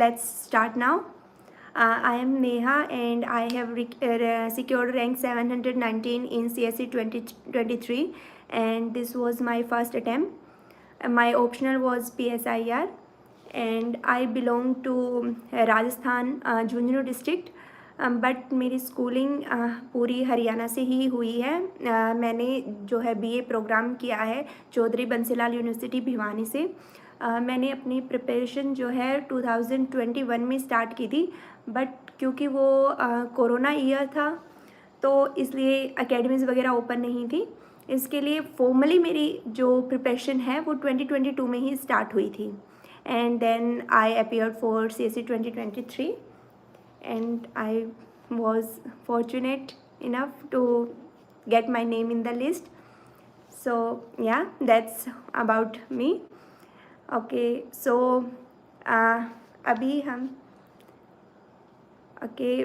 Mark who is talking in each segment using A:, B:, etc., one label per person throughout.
A: Let's start now. I am Neha and I have secured rank 719 in CSE 2023 and this was my first attempt. My optional was PSIR and I belong to Rajasthan Jhunjhunu district. But मेरी schooling पूरी हरियाणा से ही हुई है। मैंने जो है BA programme किया है चौधरी बंसीलाल यूनिवर्सिटी भिवानी से। मैंने अपनी प्रिपरेशन जो है 2021 में स्टार्ट की थी, बट क्योंकि वो कोरोना ईयर था तो इसलिए एकेडमीज़ वगैरह ओपन नहीं थी। इसके लिए फॉर्मली मेरी जो प्रिपरेशन है वो 2022 में ही स्टार्ट हुई थी and then I appeared for CSE 2023 and I was fortunate enough to get my name in the list. So yeah, that's about me. Okay, so अभी हम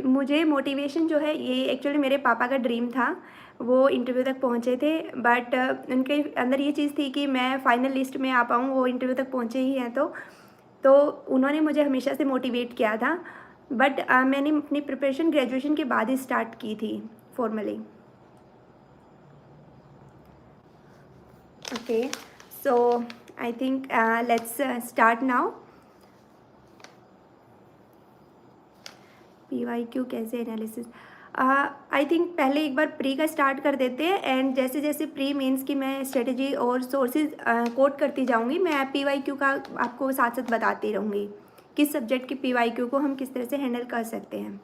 A: मुझे मोटिवेशन जो है ये एक्चुअली मेरे पापा का ड्रीम था। वो इंटरव्यू तक पहुँचे थे बट उनके अंदर ये चीज़ थी कि मैं फाइनल लिस्ट में आ पाऊँ। वो इंटरव्यू तक पहुँचे ही हैं तो उन्होंने मुझे हमेशा से मोटिवेट किया था। बट मैंने अपनी प्रिपरेशन ग्रेजुएशन के बाद ही स्टार्ट की थी formally. Okay, so I think let's start now. PYQ कैसे एनालिसिस, आई थिंक पहले एक बार प्री का स्टार्ट कर देते हैं एंड जैसे जैसे प्री मेंस की मैं स्ट्रेटजी और सोर्सेज कोट करती जाऊंगी, मैं PYQ का आपको साथ साथ बताती रहूँगी किस सब्जेक्ट की PYQ को हम किस तरह से हैंडल कर सकते हैं।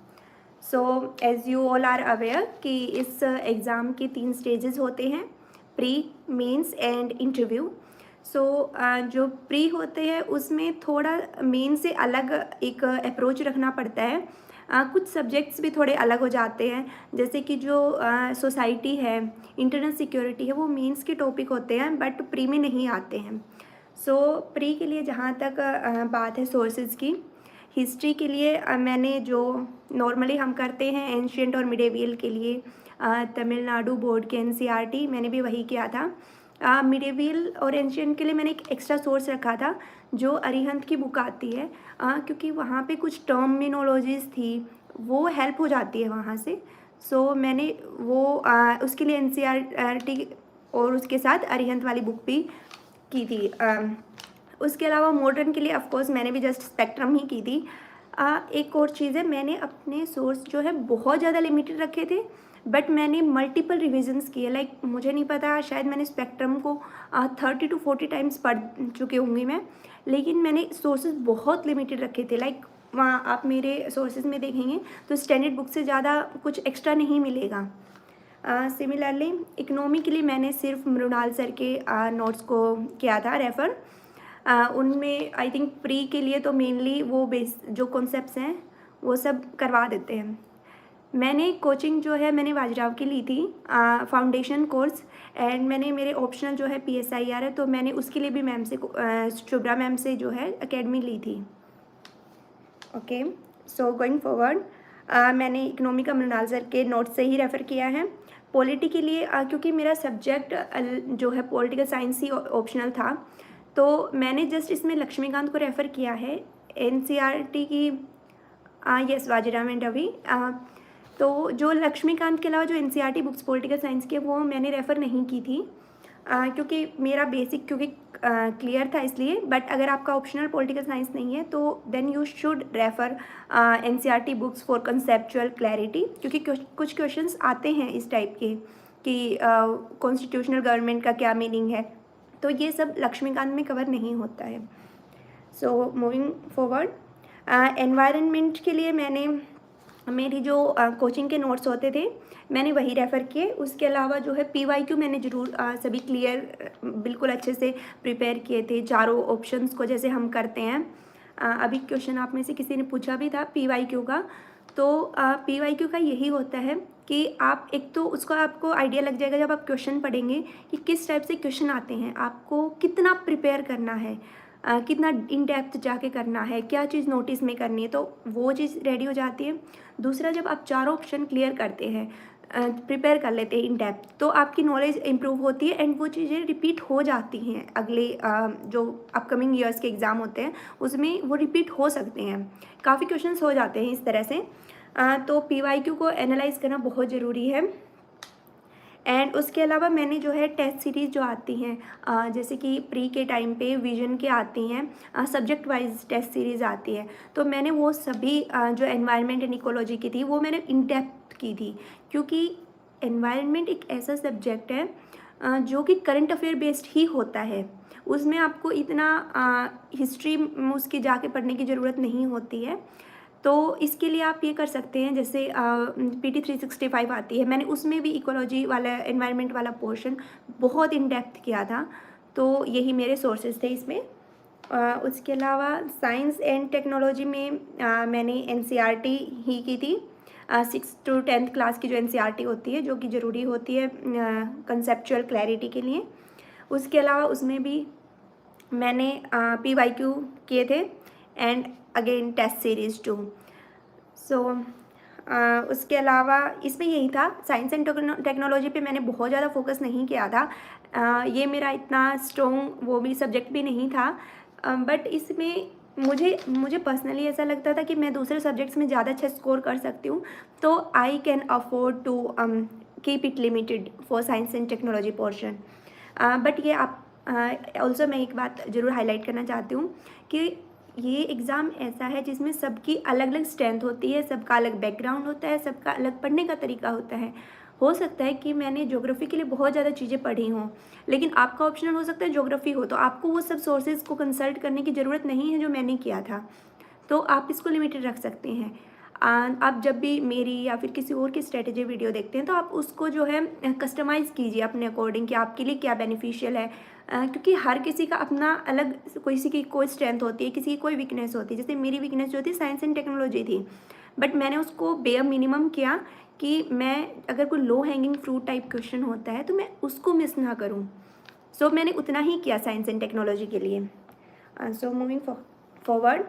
A: So as you all are aware कि इस एग्ज़ाम के 3 स्टेजेस होते हैं, pre, mains and interview. So जो प्री होते हैं उसमें थोड़ा मेन से अलग एक अप्रोच रखना पड़ता है। कुछ सब्जेक्ट्स भी थोड़े अलग हो जाते हैं, जैसे कि जो सोसाइटी है, इंटरनल सिक्योरिटी है, वो मेंस के टॉपिक होते हैं बट प्री में नहीं आते हैं। सो प्री के लिए जहाँ तक बात है सोर्सेज की, हिस्ट्री के लिए मैंने जो नॉर्मली हम करते हैं एंशिएंट और मिडेवियल के लिए तमिलनाडु बोर्ड के NCERT मैंने भी वही किया था। मिडेवियल और एंशिएंट के लिए मैंने एक एक्स्ट्रा सोर्स रखा था जो अरिहंत की बुक आती है, क्योंकि वहाँ पे कुछ टर्मिनोलॉजीज़ थी, वो हेल्प हो जाती है वहाँ से। सो मैंने वो उसके लिए NCERT और उसके साथ अरिहंत वाली बुक भी की थी। उसके अलावा मॉडर्न के लिए ऑफकोर्स मैंने भी जस्ट स्पेक्ट्रम ही की थी। एक और चीज़ है, मैंने अपने सोर्स जो है बहुत ज़्यादा लिमिटेड रखे थे बट मैंने मल्टीपल रिविजन्स किए। लाइक मुझे नहीं पता, शायद मैंने स्पेक्ट्रम को 30 to 40 टाइम्स पढ़ चुकी होंगी मैं, लेकिन मैंने सोर्सेज बहुत लिमिटेड रखे थे। लाइक वहाँ आप मेरे सोर्सेज में देखेंगे तो स्टैंडर्ड बुक से ज़्यादा कुछ एक्स्ट्रा नहीं मिलेगा। सिमिलरली इकोनॉमी के लिए मैंने सिर्फ मृणाल सर के नोट्स को किया था रेफ़र। उनमें आई थिंक प्री के लिए तो मेनली वो बेस जो कॉन्सेप्ट्स हैं वो सब करवा देते हैं। मैंने कोचिंग जो है मैंने वाजराव की ली थी, फाउंडेशन कोर्स, एंड मैंने मेरे ऑप्शनल जो है PSIR है तो मैंने उसके लिए भी मैम से शुभ्रा मैम से जो है एकेडमी ली थी। ओके, सो गोइंग फॉरवर्ड मैंने इकोनॉमी का मृणाल सर के नोट्स से ही रेफ़र किया है। पॉलिटी के लिए क्योंकि मेरा सब्जेक्ट जो है पॉलिटिकल साइंस ही ऑप्शनल था तो मैंने जस्ट इसमें लक्ष्मीकांत को रेफ़र किया है। NCERT की यस वाजीराव एंड रवि। तो जो लक्ष्मीकांत के अलावा जो NCERT बुक्स पॉलिटिकल साइंस के वो मैंने रेफ़र नहीं की थी क्योंकि मेरा बेसिक क्लियर था इसलिए। बट अगर आपका ऑप्शनल पॉलिटिकल साइंस नहीं है तो then you should refer NCERT books for conceptual clarity, क्योंकि कुछ क्वेश्चंस आते हैं इस टाइप के कि कॉन्स्टिट्यूशनल गवर्नमेंट का क्या मीनिंग है, तो ये सब लक्ष्मीकांत में कवर नहीं होता है। सो मूविंग फॉरवर्ड, एनवायरनमेंट के लिए मैंने मेरी जो कोचिंग के नोट्स होते थे मैंने वही रेफ़र किए। उसके अलावा जो है PYQ मैंने ज़रूर सभी क्लियर बिल्कुल अच्छे से प्रिपेयर किए थे, चारों ऑप्शंस को जैसे हम करते हैं। अभी क्वेश्चन आप में से किसी ने पूछा भी था PYQ का, तो PYQ का यही होता है कि आप एक तो उसका आपको आइडिया लग जाएगा जब आप क्वेश्चन पढ़ेंगे कि किस टाइप से क्वेश्चन आते हैं, आपको कितना प्रिपेयर करना है, कितना इन डेप्थ जाके करना है, क्या चीज़ नोटिस में करनी है, तो वो चीज़ रेडी हो जाती है। दूसरा, जब आप चारों ऑप्शन क्लियर करते हैं प्रिपेयर कर लेते हैं इन डेप्थ, तो आपकी नॉलेज इम्प्रूव होती है एंड वो चीज़ें रिपीट हो जाती हैं अगले जो अपकमिंग ईयर्स के एग्ज़ाम होते हैं उसमें वो रिपीट हो सकते हैं, काफ़ी क्वेश्चंस हो जाते हैं इस तरह से। तो PYQ को एनालाइज करना बहुत ज़रूरी है। एंड उसके अलावा मैंने जो है टेस्ट सीरीज़ जो आती हैं जैसे कि प्री के टाइम पे विजन के आती हैं, सब्जेक्ट वाइज टेस्ट सीरीज़ आती है, तो मैंने वो सभी जो एनवायरनमेंट एंड इकोलॉजी की थी वो मैंने इन डेप्थ की थी, क्योंकि एनवायरनमेंट एक ऐसा सब्जेक्ट है जो कि करंट अफेयर बेस्ड ही होता है, उसमें आपको इतना हिस्ट्री उसकी जाके पढ़ने की ज़रूरत नहीं होती है। तो इसके लिए आप ये कर सकते हैं, जैसे PT 365 आती है, मैंने उसमें भी इकोलॉजी वाला एनवायरनमेंट वाला पोर्शन बहुत इन डेप्थ किया था, तो यही मेरे सोर्सेज थे इसमें। उसके अलावा साइंस एंड टेक्नोलॉजी में मैंने NCERT ही की थी, 6th to 10th क्लास की जो NCERT होती है जो कि ज़रूरी होती है कंसेप्चुअल क्लैरिटी के लिए। उसके अलावा उसमें भी मैंने PYQ किए थे एंड अगेन टेस्ट सीरीज़ 2। सो उसके अलावा इसमें यही था, साइंस एंड टेक्नोलॉजी पे मैंने बहुत ज़्यादा फोकस नहीं किया था, ये मेरा इतना स्ट्रॉन्ग वो भी सब्जेक्ट भी नहीं था, बट इसमें मुझे पर्सनली ऐसा लगता था कि मैं दूसरे सब्जेक्ट्स में ज़्यादा अच्छा स्कोर कर सकती हूँ, तो I can afford to keep it limited for science and technology portion. But ये आप ऑल्सो मैं एक बात ज़रूर हाईलाइट करना चाहती हूँ कि ये एग्ज़ाम ऐसा है जिसमें सबकी अलग अलग स्ट्रेंथ होती है, सबका अलग बैकग्राउंड होता है, सबका अलग पढ़ने का तरीका होता है। हो सकता है कि मैंने ज्योग्राफी के लिए बहुत ज़्यादा चीज़ें पढ़ी हों, लेकिन आपका ऑप्शनल हो सकता है ज्योग्राफी हो, तो आपको वो सब सोर्सेज को कंसल्ट करने की ज़रूरत नहीं है जो मैंने किया था, तो आप इसको लिमिटेड रख सकते हैं। आप जब भी मेरी या फिर किसी और की स्ट्रेटेजी वीडियो देखते हैं तो आप उसको जो है कस्टमाइज़ कीजिए अपने अकॉर्डिंग कि आपके लिए क्या बेनिफिशियल है, क्योंकि हर किसी का अपना अलग, किसी की कोई स्ट्रेंथ होती है, किसी की कोई वीकनेस होती है। जैसे मेरी वीकनेस जो थी साइंस एंड टेक्नोलॉजी थी, बट मैंने उसको बेयर मिनिमम किया कि मैं अगर कोई low hanging fruit type question होता है तो मैं उसको मिस ना करूँ। सो मैंने उतना ही किया साइंस एंड टेक्नोलॉजी के लिए। So moving forward,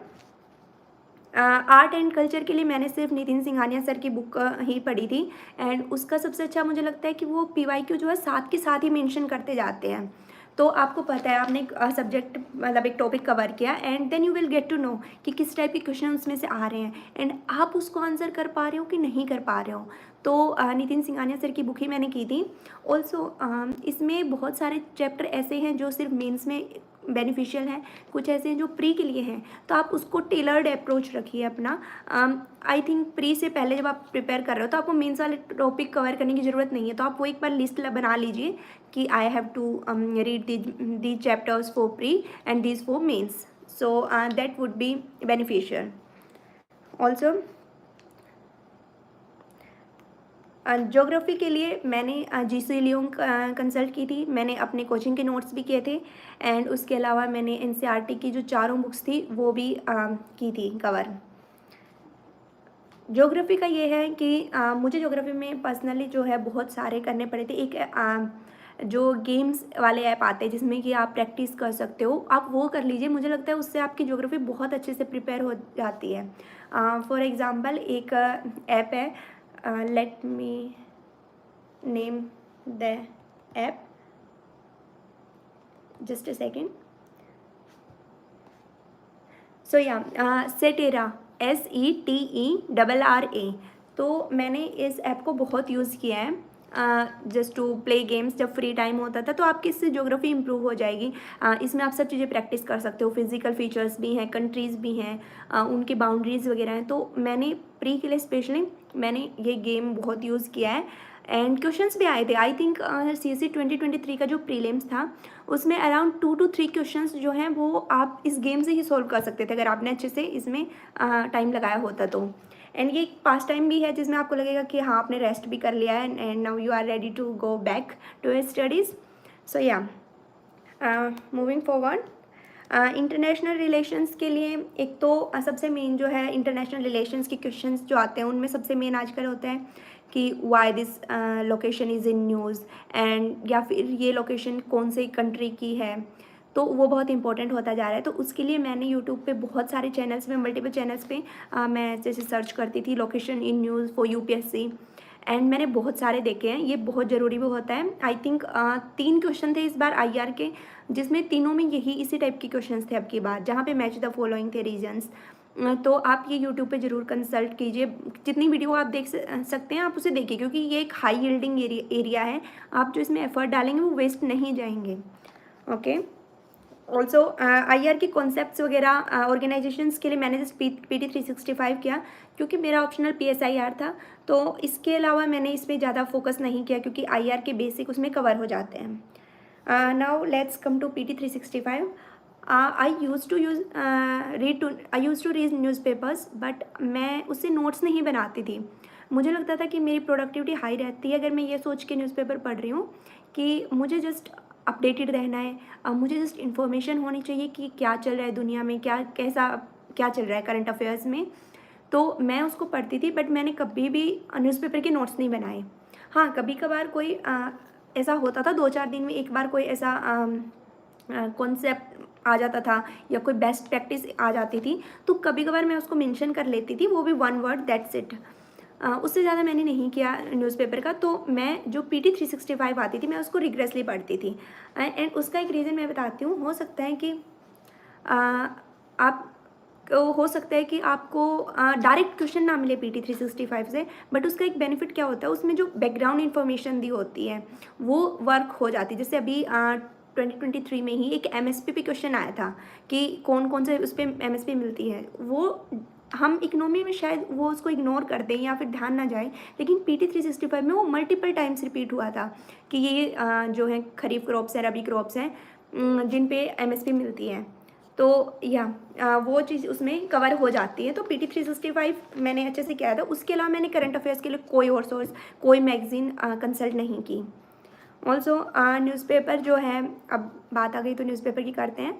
A: art and culture के लिए मैंने सिर्फ नितिन सिंघानिया सर की बुक ही पढ़ी थी, एंड उसका सबसे अच्छा मुझे लगता है कि वो PYQ जो है साथ के साथ ही मेंशन करते जाते हैं, तो आपको पता है आपने एक सब्जेक्ट मतलब एक टॉपिक कवर किया and then you will get to know कि किस टाइप के क्वेश्चन उसमें से आ रहे हैं एंड आप उसको आंसर कर पा रहे हो कि नहीं कर पा रहे हो। तो नितिन सिंघानिया सर की बुक ही मैंने की थी। ऑल्सो इसमें बहुत सारे चैप्टर ऐसे हैं जो सिर्फ मेंस में बेनिफिशियल हैं, कुछ ऐसे हैं जो प्री के लिए हैं, तो आप उसको टेलर्ड अप्रोच रखिए अपना। आई थिंक प्री से पहले जब आप प्रिपेयर कर रहे हो तो आपको मेंस वाले टॉपिक कवर करने की ज़रूरत नहीं है, तो आप वो एक बार लिस्ट बना लीजिए कि I have to read the chapters for pre and these for mains, so that would be beneficial. Also geography के लिए मैंने GC लियोंग कंसल्ट की थी, मैंने अपने कोचिंग के नोट्स भी किए थे एंड उसके अलावा मैंने NCERT की जो चारों बुक्स थी वो भी की थी कवर। ज्योग्राफी का ये है कि मुझे ज्योग्राफी में पर्सनली जो है बहुत सारे करने पड़े थे। एक जो गेम्स वाले ऐप आते हैं जिसमें कि आप प्रैक्टिस कर सकते हो, आप वो कर लीजिए, मुझे लगता है उससे आपकी ज्योग्राफी बहुत अच्छे से प्रिपेयर हो जाती है। फॉर एग्ज़ाम्पल एक ऐप है, let me name the app, just a second. So yeah, Setera, SETERRA, तो मैंने इस ऐप को बहुत यूज़ किया है जस्ट टू प्ले गेम्स, जब फ्री टाइम होता था तो आपकी इससे ज्योग्राफी इंप्रूव हो जाएगी। इसमें आप सब चीज़ें प्रैक्टिस कर सकते हो, फिजिकल फीचर्स भी हैं, कंट्रीज़ भी हैं, उनकी बाउंड्रीज़ वगैरह हैं, तो मैंने प्री के लिए स्पेशली मैंने ये गेम बहुत यूज़ किया है एंड क्वेश्चंस भी आए थे। आई थिंक CSE 2023 का जो प्रीलिम्स था उसमें अराउंड 2 to 3 क्वेश्चंस जो हैं वो आप इस गेम से ही सॉल्व कर सकते थे अगर आपने अच्छे से इसमें टाइम लगाया होता तो। एंड ये एक पास टाइम भी है जिसमें आपको लगेगा कि हाँ आपने रेस्ट भी कर लिया है and now you are ready to go back to your studies. So yeah moving forward, international relations के लिए एक तो सबसे मेन जो है इंटरनेशनल रिलेशंस के क्वेश्चंस जो आते हैं उनमें सबसे मेन आजकल होता है कि why this location is in news and या फिर ये लोकेशन कौन से कंट्री की है, तो वो बहुत इंपॉर्टेंट होता जा रहा है। तो उसके लिए मैंने यूट्यूब पे बहुत सारे चैनल्स में, मल्टीपल चैनल्स पे मैं जैसे सर्च करती थी location in news for UPSC and मैंने बहुत सारे देखे हैं, ये बहुत ज़रूरी भी होता है। आई थिंक 3 क्वेश्चन थे इस बार आईआर के, जिसमें तीनों में यही इसी टाइप के क्वेश्चंस थे अब की बार, जहाँ पे मैच द फॉलोइंग थे रीजन्स। तो आप ये यूट्यूब पे ज़रूर कंसल्ट कीजिए, जितनी वीडियो आप देख सकते हैं आप उसे देखिए, क्योंकि ये एक हाई यील्डिंग एरिया है। आप जो इसमें एफर्ट डालेंगे वो वेस्ट नहीं जाएंगे। ओके, ऑल्सो आईआर के कॉन्सेप्ट्स वगैरह ऑर्गेनाइजेशंस के लिए मैंने जस्ट पीटी 365 किया, क्योंकि मेरा ऑप्शनल पीएसआईआर था। तो इसके अलावा मैंने इस पर ज़्यादा फोकस नहीं किया, क्योंकि आईआर के बेसिक उसमें कवर हो जाते हैं। Now let's come to PT 365। I use to read newspapers, but मैं उससे नोट्स नहीं बनाती थी। मुझे लगता था कि मेरी प्रोडक्टिविटी हाई रहती है अगर मैं ये सोच के न्यूज़पेपर पढ़ रही हूँ कि मुझे जस्ट अपडेटेड रहना है, मुझे जस्ट इन्फॉर्मेशन होनी चाहिए कि क्या चल रहा है दुनिया में, क्या चल रहा है करंट अफेयर्स में। तो मैं उसको पढ़ती थी, बट मैंने कभी भी न्यूज़पेपर के नोट्स नहीं बनाए। हाँ, कभी कभार कोई ऐसा होता था, 2-4 दिन में एक बार कोई ऐसा कॉन्सेप्ट आ जाता था या कोई बेस्ट प्रैक्टिस आ जाती थी, तो कभी कभार मैं उसको मेंशन कर लेती थी, वो भी 1 वर्ड, दैट्स इट। उससे ज़्यादा मैंने नहीं किया न्यूज़पेपर का। तो मैं जो पीटी 365 आती थी मैं उसको रिग्रेसली पढ़ती थी। एंड उसका एक रीज़न मैं बताती हूँ। हो सकता है कि आप हो सकता है कि आपको डायरेक्ट क्वेश्चन ना मिले पीटी 365 से, बट उसका एक बेनिफिट क्या होता है, उसमें जो बैकग्राउंड इन्फॉर्मेशन दी होती है वो वर्क हो जाती है। जैसे अभी 2023 में ही एक एमएसपी पे क्वेश्चन आया था कि कौन कौन से उस पर एमएसपी मिलती है। वो हम इकोनॉमी में शायद वो उसको इग्नोर कर दें या फिर ध्यान ना जाए, लेकिन पीटी 365 में वो मल्टीपल टाइम्स रिपीट हुआ था कि ये जो है खरीफ क्रॉप्स हैं, रबी क्रॉप्स हैं, जिन पे एमएसपी मिलती है। तो वो चीज़ उसमें कवर हो जाती है। तो पीटी 365 मैंने अच्छे से किया था। उसके अलावा मैंने करंट अफेयर्स के लिए कोई और सोर्स, कोई मैगजीन कंसल्ट नहीं की। ऑल्सो न्यूज़पेपर जो है, अब बात आ गई तो न्यूज़पेपर की करते हैं।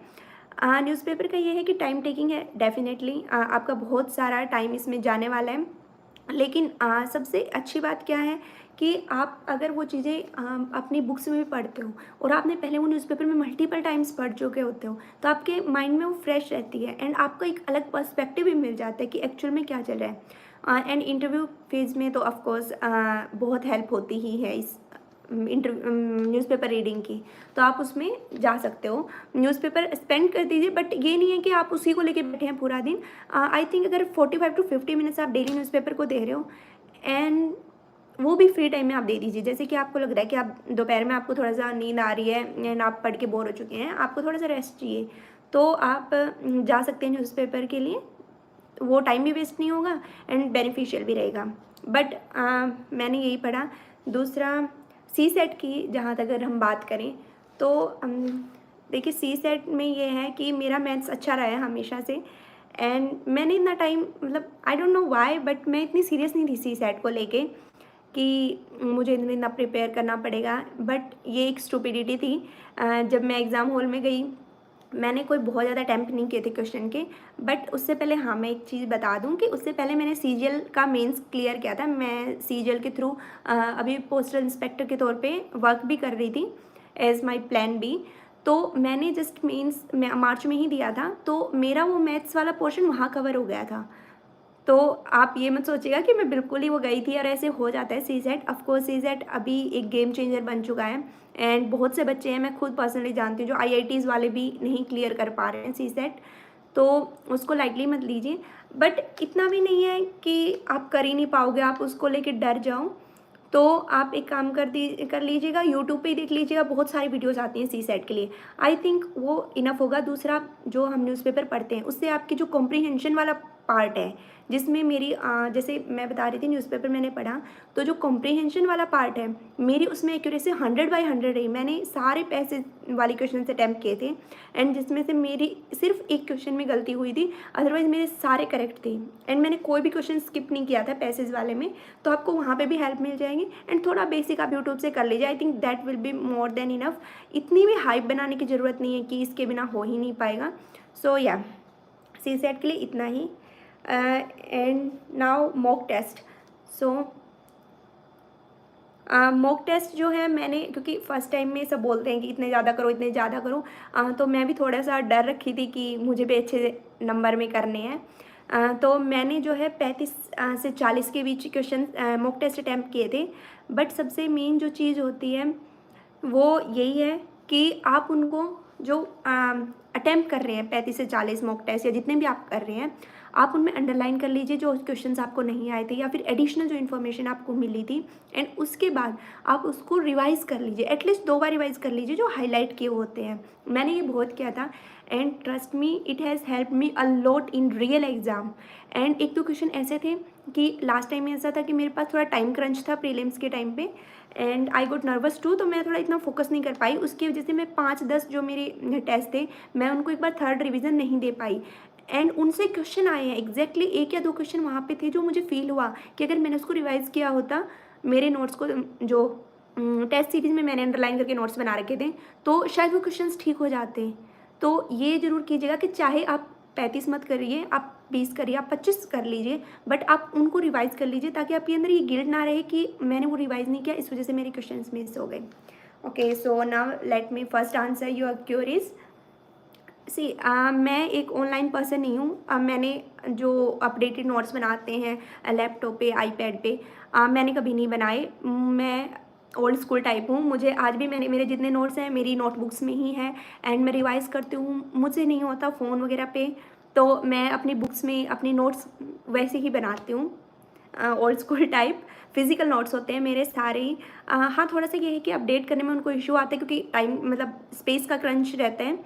A: न्यूज़पेपर का ये है कि टाइम टेकिंग है डेफिनेटली, आपका बहुत सारा टाइम इसमें जाने वाला है। लेकिन सबसे अच्छी बात क्या है कि आप अगर वो चीज़ें अपनी बुक्स में भी पढ़ते हो और आपने पहले वो न्यूज़पेपर में मल्टीपल टाइम्स पढ़ चुके होते हो, तो आपके माइंड में वो फ्रेश रहती है एंड आपको एक अलग पर्सपेक्टिव भी मिल जाता है कि एक्चुअल में क्या चल रहा है। एंड इंटरव्यू फेज़ में तो ऑफकोर्स बहुत हेल्प होती ही है इस न्यूज़पेपर रीडिंग की। तो आप उसमें जा सकते हो, न्यूज़पेपर स्पेंड कर दीजिए, बट ये नहीं है कि आप उसी को लेके बैठे हैं पूरा दिन। आई थिंक अगर 45 to 50 मिनट्स आप डेली न्यूज़पेपर को दे रहे हो, एंड वो भी फ्री टाइम में आप दे दीजिए। जैसे कि आपको लग रहा है कि आप दोपहर में आपको थोड़ा सा नींद आ रही है एंड आप पढ़ के बोर हो चुके हैं, आपको थोड़ा सा रेस्ट चाहिए, तो आप जा सकते हैं न्यूज़पेपर के लिए। वो टाइम भी वेस्ट नहीं होगा एंड बेनिफिशियल भी रहेगा। बट मैंने यही पढ़ा। दूसरा, सी सेट की जहाँ तक अगर हम बात करें तो देखिए, सी सेट में ये है कि मेरा मैथ्स अच्छा रहा है हमेशा से, एंड मैंने इतना टाइम, मतलब I don't know why, but मैं इतनी सीरियस नहीं थी सी सेट को लेके कि मुझे इतना प्रिपेयर करना पड़ेगा। बट ये एक स्टूपिडिटी थी। जब मैं एग्ज़ाम हॉल में गई, मैंने कोई बहुत ज़्यादा अटैम्प्ट नहीं किए थे क्वेश्चन के। बट उससे पहले, हाँ, मैं एक चीज़ बता दूं कि उससे पहले मैंने सीजीएल का मेंस क्लियर किया था। मैं सीजीएल के थ्रू अभी पोस्टल इंस्पेक्टर के तौर पे वर्क भी कर रही थी एज़ माय प्लान बी। तो मैंने जस्ट मेंस मार्च में ही दिया था, तो मेरा वो मैथ्स वाला पोर्शन वहाँ कवर हो गया था। तो आप ये मत सोचिएगा कि मैं बिल्कुल ही वो गई थी और ऐसे हो जाता है सी सेट। ऑफकोर्स सी सेट अभी एक गेम चेंजर बन चुका है एंड बहुत से बच्चे हैं, मैं खुद पर्सनली जानती हूँ, जो आईआईटीज़ वाले भी नहीं क्लियर कर पा रहे हैं सी सेट। तो उसको लाइटली मत लीजिए, बट इतना भी नहीं है कि आप कर ही नहीं पाओगे, आप उसको लेके डर जाओ। तो आप एक काम कर लीजिएगा, यूट्यूब पे ही देख लीजिएगा, बहुत सारी वीडियोस आती हैं सी सेट के लिए। आई थिंक वो इनफ होगा। दूसरा, जो हम न्यूज़पेपर पढ़ते हैं उससे आपकी जो कॉम्प्रीहेंशन वाला पार्ट है, जिसमें मेरी जैसे मैं बता रही थी न्यूज़पेपर मैंने पढ़ा, तो जो कॉम्प्रीहेंशन वाला पार्ट है मेरी, उसमें एक्यूरेसी 100/100 रही। मैंने सारे पैसेज वाली क्वेश्चन से अटैम्प्ट किए थे एंड जिसमें से मेरी सिर्फ एक क्वेश्चन में गलती हुई थी, अदरवाइज़ मेरे सारे करेक्ट थे एंड मैंने कोई भी क्वेश्चन स्किप नहीं किया था पैसेज वाले में। तो आपको वहाँ पे भी हेल्प मिल जाएगी एंड थोड़ा बेसिक आप यूट्यूब से कर लीजिए। I think that will be more than enough. इतनी भी हाइप बनाने की ज़रूरत नहीं है कि इसके बिना हो ही नहीं पाएगा। सो या, सी सेट के लिए इतना ही। And now mock test. So mock test जो है, मैंने, क्योंकि फ़र्स्ट टाइम में सब बोलते हैं कि इतने ज़्यादा करो, इतने ज़्यादा करो, तो मैं भी थोड़ा सा डर रखी थी कि मुझे भी अच्छे नंबर में करने हैं। तो मैंने जो है 35 से 40 के बीच क्वेश्चन मॉक टेस्ट अटैम्प्ट किए थे। बट सबसे मेन जो चीज़ होती है वो यही है कि आप उनको जो अटेम्प्ट कर रहे हैं 35 से 40 मॉक टेस्ट या जितने भी आप कर रहे हैं, आप उनमें अंडरलाइन कर लीजिए जो क्वेश्चंस आपको नहीं आए थे या फिर एडिशनल जो इन्फॉर्मेशन आपको मिली थी, एंड उसके बाद आप उसको रिवाइज़ कर लीजिए, एटलीस्ट 2 बार रिवाइज़ कर लीजिए जो हाईलाइट किए होते हैं। मैंने ये बहुत किया था and trust me it has help me a lot in real exam. And एक दो क्वेश्चन ऐसे थे कि लास्ट टाइम में ऐसा था कि मेरे पास थोड़ा टाइम क्रंच था प्रीलिम्स के टाइम पे and I got nervous too, तो मैं थोड़ा इतना फोकस नहीं कर पाई। उसकी वजह से मैं 5-10 जो मेरे टेस्ट थे मैं उनको एक बार थर्ड रिवीजन नहीं दे पाई एंड उनसे क्वेश्चन आए हैं एग्जैक्टली 1 या 2 क्वेश्चन वहाँ पे थे जो मुझे फील हुआ कि अगर मैंने उसको रिवाइज़ किया होता, मेरे नोट्स को जो टेस्ट सीरीज़ में मैंने अंडरलाइन करके नोट्स बना रखे थे, तो शायद वो क्वेश्चंस ठीक हो जाते। तो ये ज़रूर कीजिएगा कि चाहे आप 35 मत करिए, आप 20 करिए, आप 25 कर लीजिए, बट आप उनको रिवाइज़ कर लीजिए ताकि आपके अंदर ये गिल्ट ना रहे कि मैंने वो रिवाइज़ नहीं किया, इस वजह से मेरे क्वेश्चंस मिस हो गए। Okay, so now let me first answer your queries. See मैं एक ऑनलाइन पर्सन नहीं हूँ। मैंने जो अपडेटेड नोट्स बनाते हैं लैपटॉप पे, आईपैड पे, मैंने कभी नहीं बनाए। मैं ओल्ड स्कूल टाइप हूँ। मुझे आज भी मैंने मेरे जितने नोट्स हैं मेरी नोटबुक्स में ही हैं एंड मैं रिवाइज़ करती हूँ। मुझसे नहीं होता फ़ोन वगैरह पे, तो मैं अपनी बुक्स में अपनी नोट्स वैसे ही बनाती हूँ, old school type. Physical notes होते हैं मेरे सारे ही। हाँ, थोड़ा सा ये है कि अपडेट करने में उनको इशू आता है क्योंकि टाइम मतलब स्पेस का क्रंच रहता है,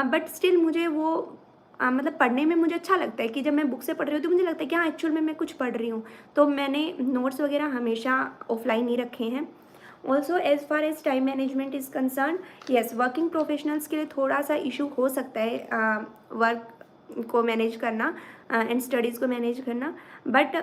A: बट स्टिल मुझे वो मतलब पढ़ने में मुझे अच्छा लगता है कि जब मैं बुक से पढ़ रही हूँ तो मुझे लगता है कि हाँ एक्चुअल में मैं कुछ पढ़ रही हूँ। तो मैंने नोट्स वगैरह हमेशा ऑफलाइन ही रखे हैं। Also as far as time management is concern, yes, working professionals के लिए थोड़ा सा इशू हो सकता है वर्क को मैनेज करना एंड स्टडीज़ को मैनेज करना। बट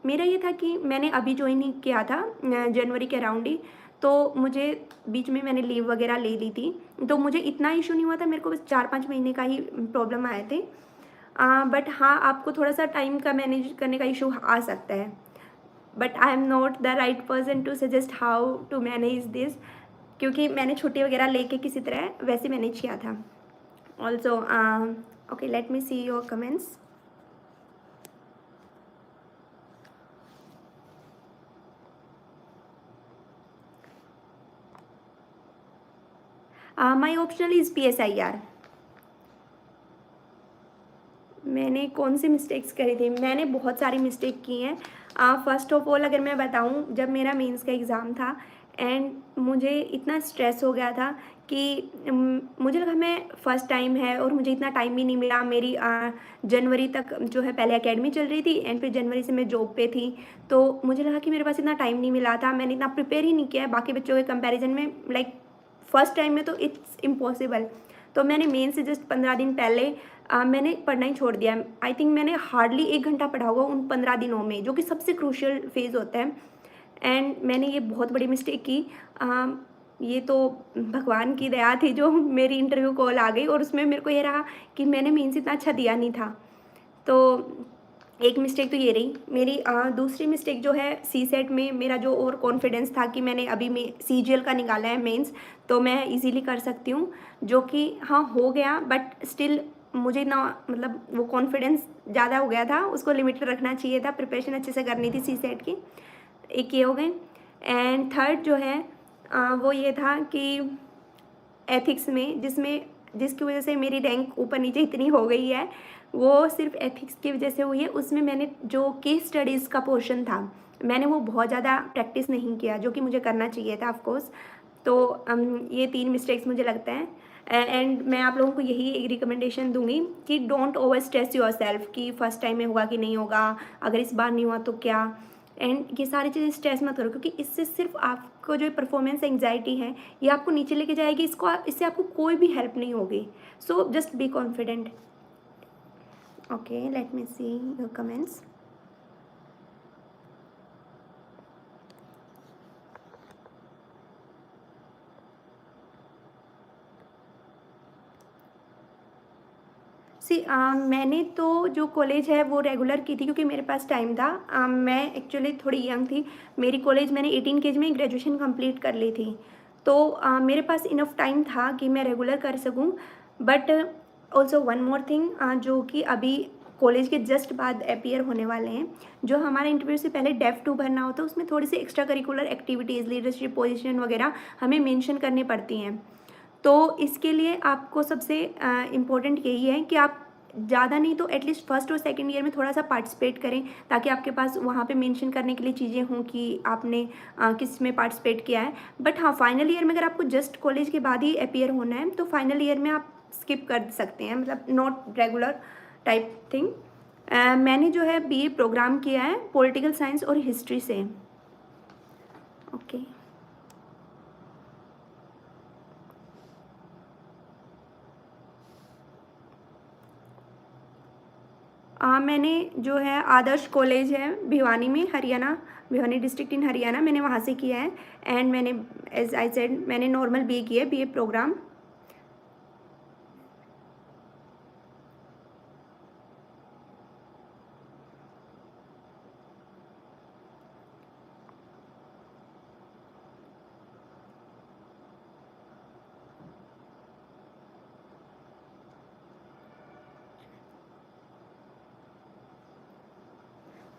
A: मेरा ये था कि मैंने अभी ज्वाइन ही किया था जनवरी के अराउंड ही, तो मुझे बीच में मैंने लीव वगैरह ले ली थी, तो मुझे इतना इशू नहीं हुआ था। मेरे को बस 4-5 महीने का ही प्रॉब्लम आए थे। बट हाँ, आपको थोड़ा सा टाइम का मैनेज करने का इशू आ सकता है, but I am not the right person to suggest how to manage this, क्योंकि मैंने छुट्टी वगैरह लेके किसी तरह वैसे मैनेज किया था। Also okay, let me see your comments. My optional is PSIR। मैंने कौन सी मिस्टेक्स करी थी? मैंने बहुत सारी मिस्टेक की हैं। फ़र्स्ट ऑफ़ ऑल अगर मैं बताऊँ, जब मेरा मेंस का एग्ज़ाम था एंड मुझे इतना स्ट्रेस हो गया था कि मुझे लगा मैं फ़र्स्ट टाइम है और मुझे इतना टाइम भी नहीं मिला। मेरी जनवरी तक जो है पहले एकेडमी चल रही थी एंड फिर जनवरी से मैं जॉब पे थी, तो मुझे लगा कि मेरे पास इतना टाइम नहीं मिला था। मैंने इतना प्रिपेयर ही नहीं किया है बाकी बच्चों के कंपैरिज़न में, लाइक फ़र्स्ट टाइम में तो इट्स इम्पॉसिबल। तो मैंने मेन से जस्ट 15 दिन पहले मैंने पढ़ना ही छोड़ दिया। आई थिंक मैंने हार्डली 1 घंटा पढ़ा होगा उन 15 दिनों में, जो कि सबसे क्रूशियल फ़ेज़ होता है। एंड मैंने ये बहुत बड़ी मिस्टेक की। ये तो भगवान की दया थी जो मेरी इंटरव्यू कॉल आ गई और उसमें मेरे को ये रहा कि मैंने मेंस इतना अच्छा दिया नहीं था। तो एक मिस्टेक तो ये रही मेरी। दूसरी मिस्टेक जो है, सीसेट में मेरा जो और कॉन्फिडेंस था कि मैंने अभी में CGL का निकाला है मेंस, तो मैं इजीली कर सकती हूँ, जो कि हाँ हो गया, बट स्टिल मुझे ना मतलब वो कॉन्फिडेंस ज़्यादा हो गया था, उसको लिमिटेड रखना चाहिए था, प्रिपरेशन अच्छे से करनी थी सीसेट की। एक ये हो गई। एंड थर्ड जो है वो ये था कि एथिक्स में जिसकी वजह से मेरी रैंक ऊपर नीचे इतनी हो गई है, वो सिर्फ एथिक्स की वजह से हुई है। उसमें मैंने जो केस स्टडीज़ का पोर्शन था, मैंने वो बहुत ज़्यादा प्रैक्टिस नहीं किया, जो कि मुझे करना चाहिए था ऑफ कोर्स। तो ये 3 मिस्टेक्स मुझे लगता है। एंड मैं आप लोगों को यही एक रिकमेंडेशन दूँगी कि डोंट ओवर स्ट्रेस योरसेल्फ कि फर्स्ट टाइम में होगा कि नहीं होगा, अगर इस बार नहीं हुआ तो क्या। एंड ये सारी चीज़ें स्ट्रेस मत करो, क्योंकि इससे सिर्फ आपको जो परफॉर्मेंस एंग्जाइटी है ये आपको नीचे लेके जाएगी। इससे आपको कोई भी हेल्प नहीं होगी। So just be confident. Okay, let me see your comments. See मैंने तो जो कॉलेज है वो रेगुलर की थी क्योंकि मेरे पास टाइम था। मैं एक्चुअली थोड़ी यंग थी। मेरी कॉलेज मैंने 18 की एज में ग्रेजुएशन कंप्लीट कर ली थी, तो मेरे पास इनफ टाइम था कि मैं रेगुलर कर सकूं। But also one more thing, जो कि अभी कॉलेज के जस्ट बाद अपीयर होने वाले हैं। जो हमारा इंटरव्यू से पहले डेफ 2 भरना होता है, उसमें थोड़ी सी extra curricular activities, leadership position वगैरह हमें मेंशन करनी पड़ती हैं। तो इसके लिए आपको सबसे इम्पोर्टेंट यही है कि आप ज़्यादा नहीं तो एटलीस्ट फर्स्ट और सेकंड ईयर में थोड़ा सा पार्टिसिपेट करें, ताकि आपके पास वहाँ पे मेंशन करने के लिए चीज़ें हों कि आपने किस में पार्टिसिपेट किया है। बट हाँ, फाइनल ईयर में अगर आपको जस्ट कॉलेज के बाद ही अपीयर होना है तो फाइनल ईयर में आप स्किप कर सकते हैं, मतलब नॉट रेगुलर टाइप थिंग। मैंने जो है बीए प्रोग्राम किया है पॉलिटिकल साइंस और हिस्ट्री से। ओके मैंने जो है आदर्श कॉलेज है भिवानी में, हरियाणा, भिवानी डिस्ट्रिक्ट इन हरियाणा, मैंने वहाँ से किया है। एंड मैंने एज आई सेड मैंने नॉर्मल बीए किया है, बीए प्रोग्राम।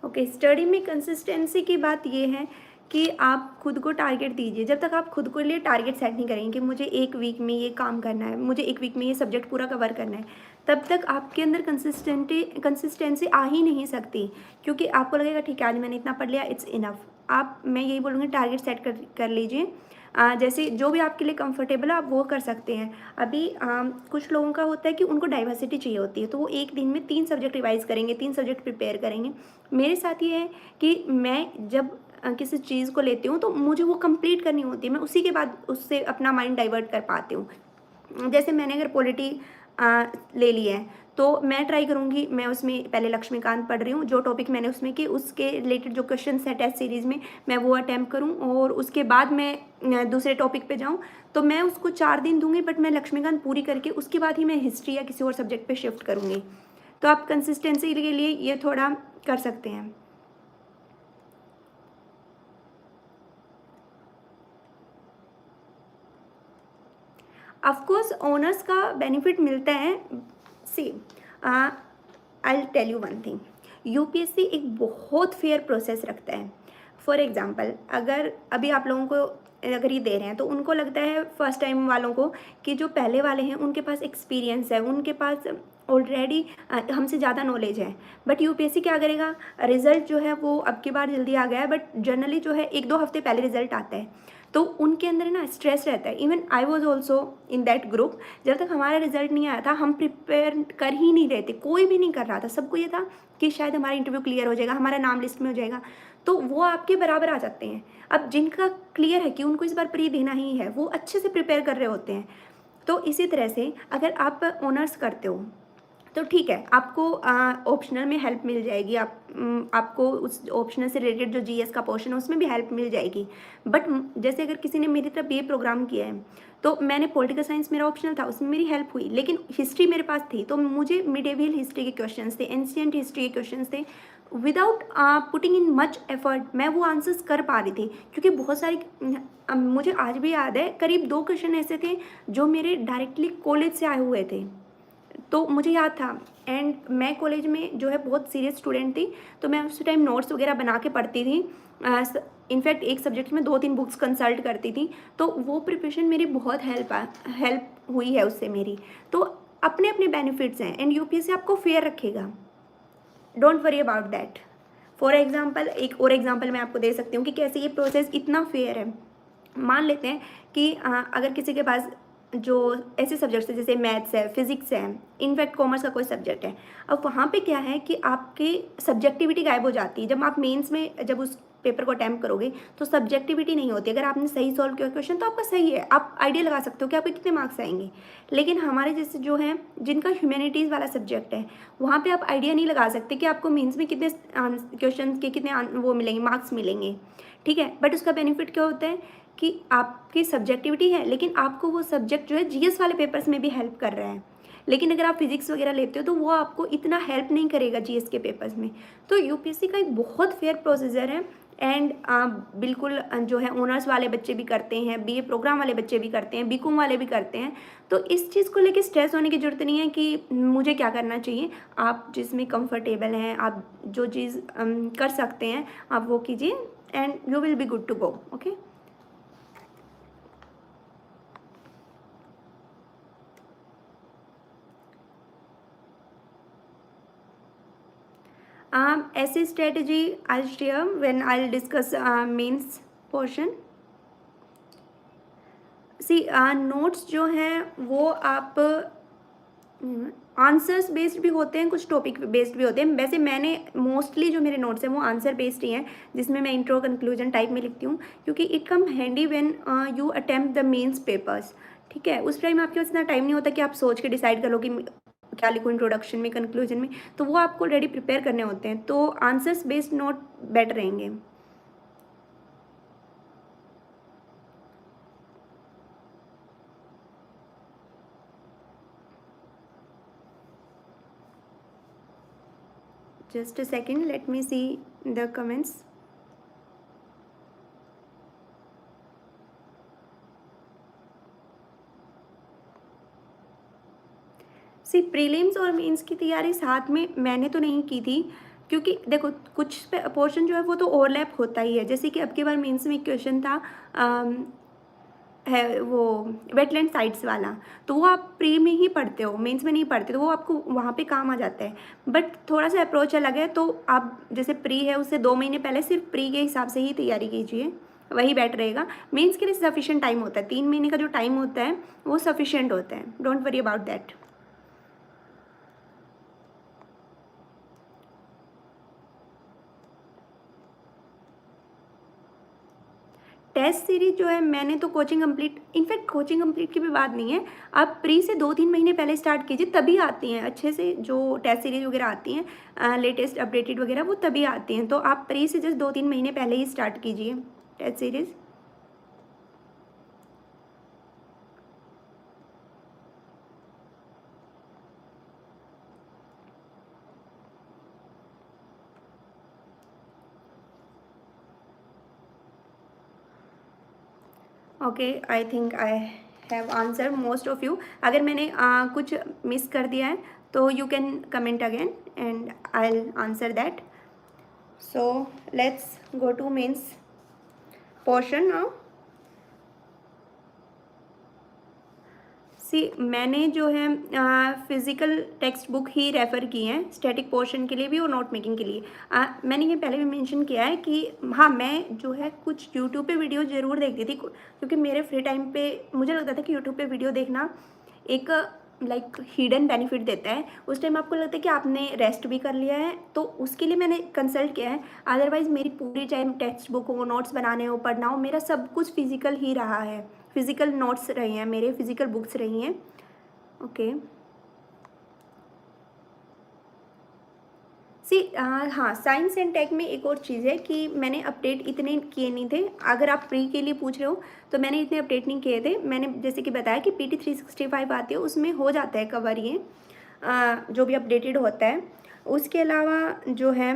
A: ओके, स्टडी में कंसिस्टेंसी की बात ये है कि आप खुद को टारगेट दीजिए। जब तक आप खुद को लिए टारगेट सेट नहीं करेंगे कि मुझे एक वीक में ये काम करना है, मुझे एक वीक में ये सब्जेक्ट पूरा कवर करना है, तब तक आपके अंदर कंसिस्टेंसी आ ही नहीं सकती। क्योंकि आपको लगेगा ठीक है आज मैंने इतना पढ़ लिया, इट्स इनफ। आप, मैं यही बोलूँगी, टारगेट सेट कर लीजिए। जैसे जो भी आपके लिए कंफर्टेबल है आप वो कर सकते हैं। अभी कुछ लोगों का होता है कि उनको डाइवर्सिटी चाहिए होती है, तो वो एक दिन में 3 सब्जेक्ट रिवाइज करेंगे, 3 सब्जेक्ट प्रिपेयर करेंगे। मेरे साथ ये है कि मैं जब किसी चीज़ को लेती हूँ तो मुझे वो कंप्लीट करनी होती है, मैं उसी के बाद उससे अपना माइंड डाइवर्ट कर पाती हूँ। जैसे मैंने अगर पॉलिटी ले लिया है तो मैं ट्राई करूँगी, मैं उसमें पहले लक्ष्मीकांत पढ़ रही हूँ, जो टॉपिक मैंने उसमें कि उसके रिलेटेड जो क्वेश्चन है टेस्ट सीरीज़ में, मैं वो अटैम्प्ट करूँ और उसके बाद मैं दूसरे टॉपिक पे जाऊँ। तो मैं उसको 4 दिन दूँगी, बट मैं लक्ष्मीकांत पूरी करके उसके बाद ही मैं हिस्ट्री या किसी और सब्जेक्ट पे शिफ्ट करूँगी। तो आप कंसिस्टेंसी के लिए ये थोड़ा कर सकते हैं। ऑफकोर्स ऑनर्स का बेनिफिट मिलता है। See, I tell you one thing, UPSC एक बहुत फेयर प्रोसेस रखता है। फॉर एग्जांपल, अगर अभी आप लोगों को अगर ये दे रहे हैं तो उनको लगता है फर्स्ट टाइम वालों को कि जो पहले वाले हैं उनके पास एक्सपीरियंस है, उनके पास ऑलरेडी हमसे ज़्यादा नॉलेज है। बट यूपीएससी क्या करेगा, रिजल्ट जो है वो अब की बार जल्दी आ गया है, बट जनरली जो है 1-2 हफ्ते पहले रिजल्ट आता है। तो उनके अंदर ना स्ट्रेस रहता है। Even I was also in that group. जब तक हमारा रिजल्ट नहीं आया था हम प्रिपेयर कर ही नहीं रहे थे, कोई भी नहीं कर रहा था। सबको ये था कि शायद हमारा इंटरव्यू क्लियर हो जाएगा, हमारा नाम लिस्ट में हो जाएगा। तो वो आपके बराबर आ जाते हैं। अब जिनका क्लियर है कि उनको इस बार प्री देना ही है, वो अच्छे से प्रिपेयर कर रहे होते हैं। तो इसी तरह से अगर आप ऑनर्स करते हो तो ठीक है, आपको ऑप्शनल में हेल्प मिल जाएगी। आपको उस ऑप्शनल से रिलेटेड जो जीएस का पोर्शन है उसमें भी हेल्प मिल जाएगी। बट जैसे अगर किसी ने मेरी तरह बीए प्रोग्राम किया है, तो मैंने पॉलिटिकल साइंस मेरा ऑप्शनल था, उसमें मेरी हेल्प हुई। लेकिन हिस्ट्री मेरे पास थी, तो मुझे मिडेवियल हिस्ट्री के क्वेश्चंस थे, एंशिएंट हिस्ट्री के क्वेश्चंस थे। Without putting in much effort मैं वो आंसर्स कर पा रही थी। क्योंकि बहुत सारी मुझे आज भी याद है, करीब 2 क्वेश्चन ऐसे थे जो मेरे डायरेक्टली कॉलेज से आए हुए थे, तो मुझे याद था। एंड मैं कॉलेज में जो है बहुत सीरियस स्टूडेंट थी, तो मैं उस टाइम नोट्स वगैरह बना के पढ़ती थी। इनफैक्ट एक सब्जेक्ट में 2-3 बुक्स कंसल्ट करती थी। तो वो प्रिपरेशन मेरी बहुत हेल्प हुई है उससे मेरी। तो अपने अपने बेनिफिट्स हैं एंड यूपीएससी आपको फेयर रखेगा, don't worry about that. For example, एक और एग्जाम्पल मैं आपको दे सकती हूँ कि कैसे ये प्रोसेस इतना फेयर है। मान लेते हैं कि अगर किसी के पास जो ऐसे सब्जेक्ट्स हैं जैसे मैथ्स है, फिजिक्स है, इनफैक्ट कॉमर्स का कोई सब्जेक्ट है, अब वहाँ पे क्या है कि आपकी सब्जेक्टिविटी गायब हो जाती है। जब आप मेंस में जब उस पेपर को अटैम्प्ट करोगे तो सब्जेक्टिविटी नहीं होती। अगर आपने सही सॉल्व किया क्वेश्चन तो आपका सही है, आप आइडिया लगा सकते हो कि आपके कितने मार्क्स आएंगे। लेकिन हमारे जैसे जो हैं जिनका ह्यूमैनिटीज़ वाला सब्जेक्ट है, वहाँ पे आप आइडिया नहीं लगा सकते कि आपको मेंस में कितने क्वेश्चन के कितने वो मिलेंगे, मार्क्स मिलेंगे। ठीक है, बट उसका बेनिफिट क्या होता है कि आपकी सब्जेक्टिविटी है, लेकिन आपको वो सब्जेक्ट जो है जीएस वाले पेपर्स में भी हेल्प कर रहा है। लेकिन अगर आप फिजिक्स वगैरह लेते हो तो वो आपको इतना हेल्प नहीं करेगा जीएस के पेपर्स में। तो यूपीएससी का एक बहुत फेयर प्रोसीजर है। एंड बिल्कुल जो है ऑनर्स वाले बच्चे भी करते हैं, बीए प्रोग्राम वाले बच्चे भी करते हैं, बीकॉम वाले भी करते हैं। तो इस चीज़ को लेके स्ट्रेस होने की ज़रूरत नहीं है कि मुझे क्या करना चाहिए। आप जिसमें कंफर्टेबल हैं, आप जो चीज़ कर सकते हैं, आप वो कीजिए and you will be good to go. Okay. ऐसी strategy I share when I discuss mains portion. See notes जो हैं वो आप आंसर्स बेस्ड भी होते हैं, कुछ टॉपिक बेस्ड भी होते हैं। वैसे मैंने मोस्टली जो मेरे नोट्स हैं वो आंसर बेस्ड ही हैं, जिसमें मैं इंट्रो कंक्लूजन टाइप में लिखती हूँ, क्योंकि it come handy when you attempt the mains papers. ठीक है, उस टाइम आपके पास इतना टाइम नहीं होता कि आप सोच के डिसाइड करो कि क्या लिखूँ इंट्रोडक्शन में, कंक्लूजन में, तो वो आपको ऑलरेडी प्रिपेयर करने होते हैं। तो आंसर्स बेस्ड नोट बेटर रहेंगे। Just a second, let me see the comments. See prelims और मेंस की तैयारी साथ में मैंने तो नहीं की थी, क्योंकि देखो कुछ पोर्शन जो है वो तो ओवरलैप होता ही है। जैसे कि अब की बार मेंस में क्वेश्चन था है वो वेटलैंड साइट्स वाला, तो वो आप प्री में ही पढ़ते हो, मेंस में नहीं पढ़ते, तो वो आपको वहाँ पे काम आ जाता है। बट थोड़ा सा अप्रोच अलग है, तो आप जैसे प्री है उससे 2 महीने पहले सिर्फ प्री के हिसाब से ही तैयारी कीजिए, वही बेटर रहेगा। मेंस के लिए सफिशिएंट टाइम होता है, 3 महीने का जो टाइम होता है वो सफिशिएंट होता है। Don't worry about that. Test series जो है मैंने तो coaching complete, in fact coaching complete की भी बात नहीं है, आप प्री से 2-3 महीने पहले स्टार्ट कीजिए, तभी आती हैं अच्छे से। जो टेस्ट सीरीज वगैरह आती हैं लेटेस्ट अपडेटेड वगैरह, वो तभी आती हैं। तो आप प्री से जस्ट 2-3 महीने पहले ही स्टार्ट कीजिए test series. Okay, I think I have answer most of you. अगर मैंने कुछ मिस कर दिया है तो you can comment again and I will answer that. So let's go to mains portion now. See मैंने जो है फिज़िकल टेक्स्ट बुक ही रेफ़र की हैं स्टैटिक पोर्शन के लिए भी और नोट मेकिंग के लिए। मैंने ये पहले भी मेंशन किया है कि हाँ, मैं जो है कुछ यूट्यूब पे वीडियो ज़रूर देखती थी, क्योंकि मेरे फ्री टाइम पे मुझे लगता था कि यूट्यूब पे वीडियो देखना एक लाइक हिडन बेनिफिट देता है। उस टाइम आपको लगता है कि आपने रेस्ट भी कर लिया है, तो उसके लिए मैंने कंसल्ट किया है। अदरवाइज़ मेरी पूरी टाइम टेक्स्ट बुक हो, नोट्स बनाने हो, पढ़ना हो, मेरा सब कुछ फिज़िकल ही रहा है। फिज़िकल नोट्स रहे हैं मेरे, फिज़िकल बुक्स रही हैं। ओके। सी हाँ, साइंस एंड टेक में एक और चीज़ है कि मैंने अपडेट इतने किए नहीं थे। अगर आप प्री के लिए पूछ रहे हो तो मैंने इतने अपडेट नहीं किए थे। मैंने जैसे कि बताया कि PT 365 आती है, उसमें हो जाता है कवर ये जो भी अपडेटेड होता है। उसके अलावा जो है